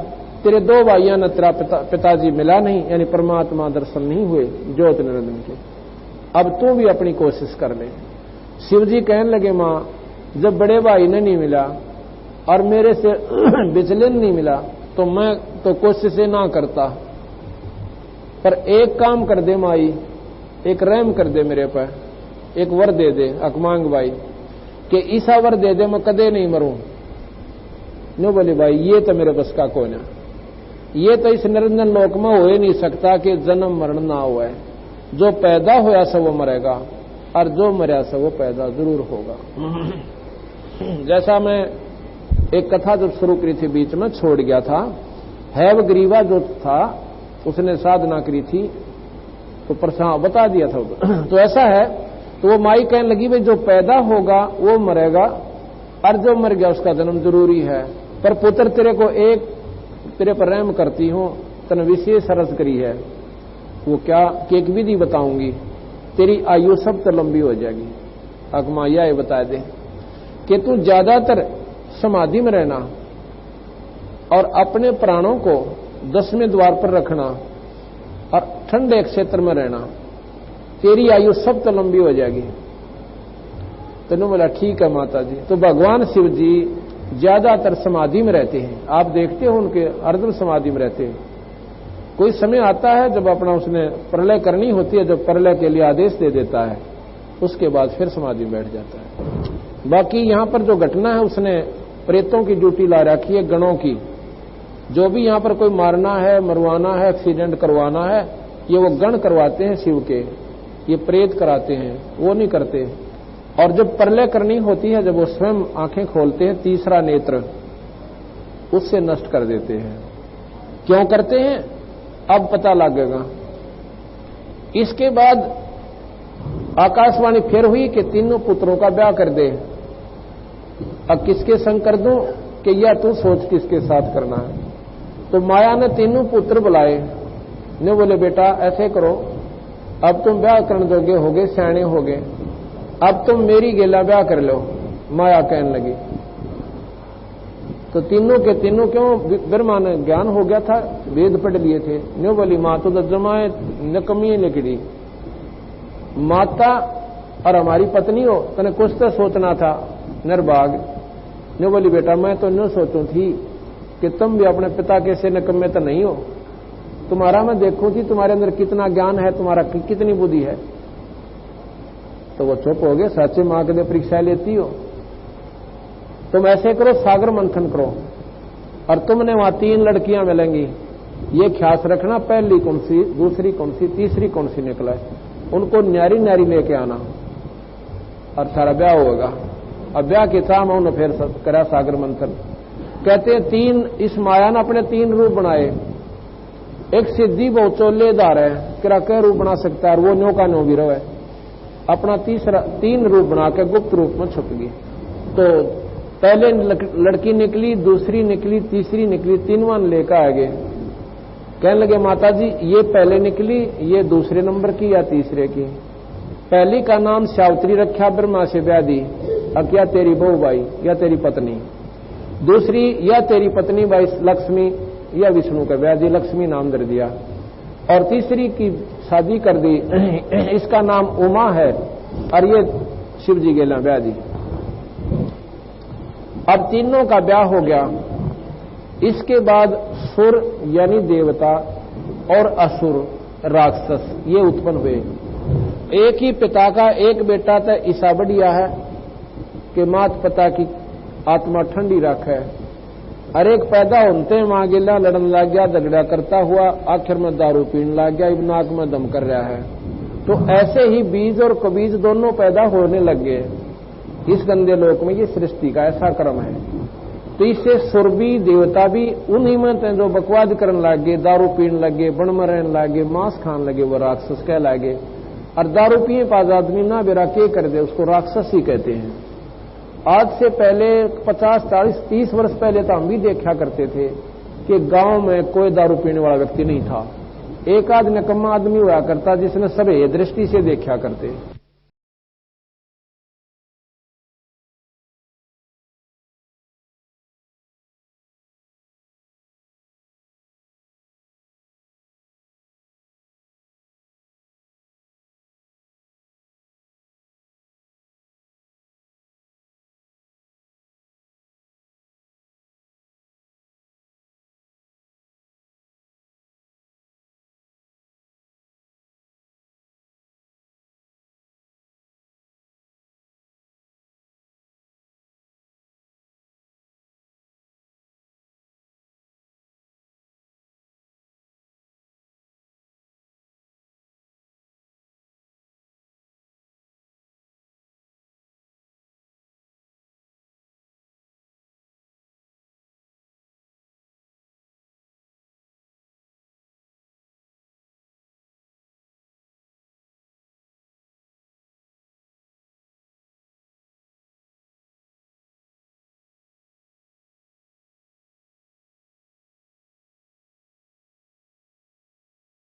तेरे दो भाइयों ने तेरा पिताजी मिला नहीं, यानी परमात्मा दर्शन नहीं हुए ज्योत निरंजन के, अब तू भी अपनी कोशिश कर ले। शिव जी कहने लगे मां जब बड़े भाई ने नहीं मिला और मेरे से विचलन नहीं मिला तो मैं तो कोशिश ना करता, पर एक काम कर दे माई, एक रहम कर दे मेरे पर, एक वर दे दे अकमांग भाई कि ऐसा वर दे दे मैं कदे नहीं मरूं। नो बोले भाई ये तो मेरे बस का कोई ना, ये तो इस निरंजन लोक में हो ही नहीं सकता कि जन्म मरण ना हुआ है, जो पैदा होया सब वो मरेगा और जो मरा सब वो पैदा जरूर होगा। जैसा मैं एक कथा जब शुरू करी थी बीच में छोड़ गया था, हैव ग्रीवा जो था उसने साधना करी थी तो प्रसाद बता दिया था। तो ऐसा है, तो वो माई कहने लगी भाई जो पैदा होगा वो मरेगा और जो मर गया उसका जन्म जरूरी है, पर पुत्र तेरे को एक तेरे पर रहम करती हूं, तन विशेष रस करी है, वो क्या कि एक विधि बताऊंगी, तेरी आयु सब तो लंबी हो जाएगी। अकमा यह बता दे कि तू ज्यादातर समाधि में रहना और अपने प्राणों को 10वें द्वार पर रखना और ठंडे क्षेत्र में रहना, तेरी आयु सब तो लंबी हो जाएगी। तेनों बोला ठीक है माता जी। तो भगवान शिव जी ज्यादातर समाधि में रहते हैं, आप देखते हो उनके अर्ध समाधि में रहते हैं। कोई समय आता है जब अपना उसने प्रलय करनी होती है, जब प्रलय के लिए आदेश दे देता है उसके बाद फिर समाधि में बैठ जाता है। बाकी यहां पर जो घटना है उसने प्रेतों की ड्यूटी ला रखी है, गणों की, जो भी यहां पर कोई मारना है, मरवाना है, एक्सीडेंट करवाना है, ये वो गण करवाते हैं शिव के, ये प्रेत कराते हैं, वो नहीं करते। और जब प्रलय करनी होती है, जब वो स्वयं आंखें खोलते हैं, तीसरा नेत्र उससे नष्ट कर देते हैं। क्यों करते हैं अब पता लगेगा। इसके बाद आकाशवाणी फिर हुई कि तीनों पुत्रों का ब्याह कर दे। अब किसके संग कर दूं कि या तू सोच किसके साथ करना है। तो माया ने तीनों पुत्र बुलाए, ने बोले बेटा ऐसे करो, अब तुम ब्याह करने जोगे हो गए, सयाने हो गए, अब तुम मेरी गेला ब्याह कर लो। माया कहने लगी। तो तीनों के तीनों क्यों, ब्रह्मा ने ज्ञान हो गया था, वेद पढ़ लिए थे। न्यू बोली माँ तो जमाए नकमी निकली, माता और हमारी पत्नी हो, तने कुछ तो सोचना था निर्भाग। न्यू बोली बेटा मैं तो न्यू सोचू थी कि तुम भी अपने पिता के से नकम्मे तो नहीं हो, तुम्हारा मैं देखूं थी तुम्हारे अंदर कितना ज्ञान है, तुम्हारा कितनी बुद्धि है। तो वो चुप हो गए, सच्चे मां के लिए परीक्षा लेती हो। तुम ऐसे करो, सागर मंथन करो और तुमने वहां 3 लड़कियां मिलेंगी, ये ख्यास रखना पहली कौन सी, दूसरी कौन सी, तीसरी कौन सी निकला है, उनको न्यारी न्यारी लेके आना और सारा ब्याह होगा। अब ब्याह के साम उन्होंने फिर करा सागर मंथन। कहते हैं 3 इस माया ने अपने 3 रूप बनाए। एक सिद्धि बहुत चोलेदार है, किरा कह रूप बना सकता है, वो न्यो का न्यो भी रहे, अपना तीसरा 3 रूप बना के गुप्त रूप में छुप गई। तो पहले लड़की निकली, दूसरी निकली, तीसरी निकली, 3वां लेकर आ गए। कहने लगे माता जी ये पहले निकली, ये दूसरे नंबर की या तीसरे की। पहली का नाम सावित्री रखा, ब्रह्मा से ब्याह दी, अब क्या तेरी बहू भाई या तेरी पत्नी। दूसरी या तेरी पत्नी भाई लक्ष्मी या विष्णु का ब्याह दी, लक्ष्मी नाम दे दिया। और तीसरी की शादी कर दी, इसका नाम उमा है और ये शिव जी गेला ब्याह दी। अब तीनों का ब्याह हो गया। इसके बाद सुर यानी देवता और असुर राक्षस ये उत्पन्न हुए। एक ही पिता का एक बेटा था, ईसा बढ़िया है कि मात पिता की आत्मा ठंडी रखे। हर एक पैदा होते मां गिला लड़न लग गया, झगड़ा करता हुआ आखिर में दारू पीने लग गया, नाक में दम कर रहा है। तो ऐसे ही बीज और कबीज दोनों पैदा होने लग गए इस गंदे लोक में। ये सृष्टि का ऐसा क्रम है। तो इससे सुर भी देवता भी उन्हीं में थे जो बकवाद करने लगे, दारू पीने लगे, बण में रहने लगे, मांस खाने लगे, वो राक्षस कह लगे। और दारू पिए पास आदमी ना बेरा के कर दे उसको राक्षस ही कहते हैं। आज से पहले 50, 40, 30 वर्ष पहले तो हम भी देखा करते थे कि गांव में कोई दारू पीने वाला व्यक्ति नहीं था। एक आध निकम्मा आदमी हुआ करता जिसने सभी दृष्टि से देखा करते।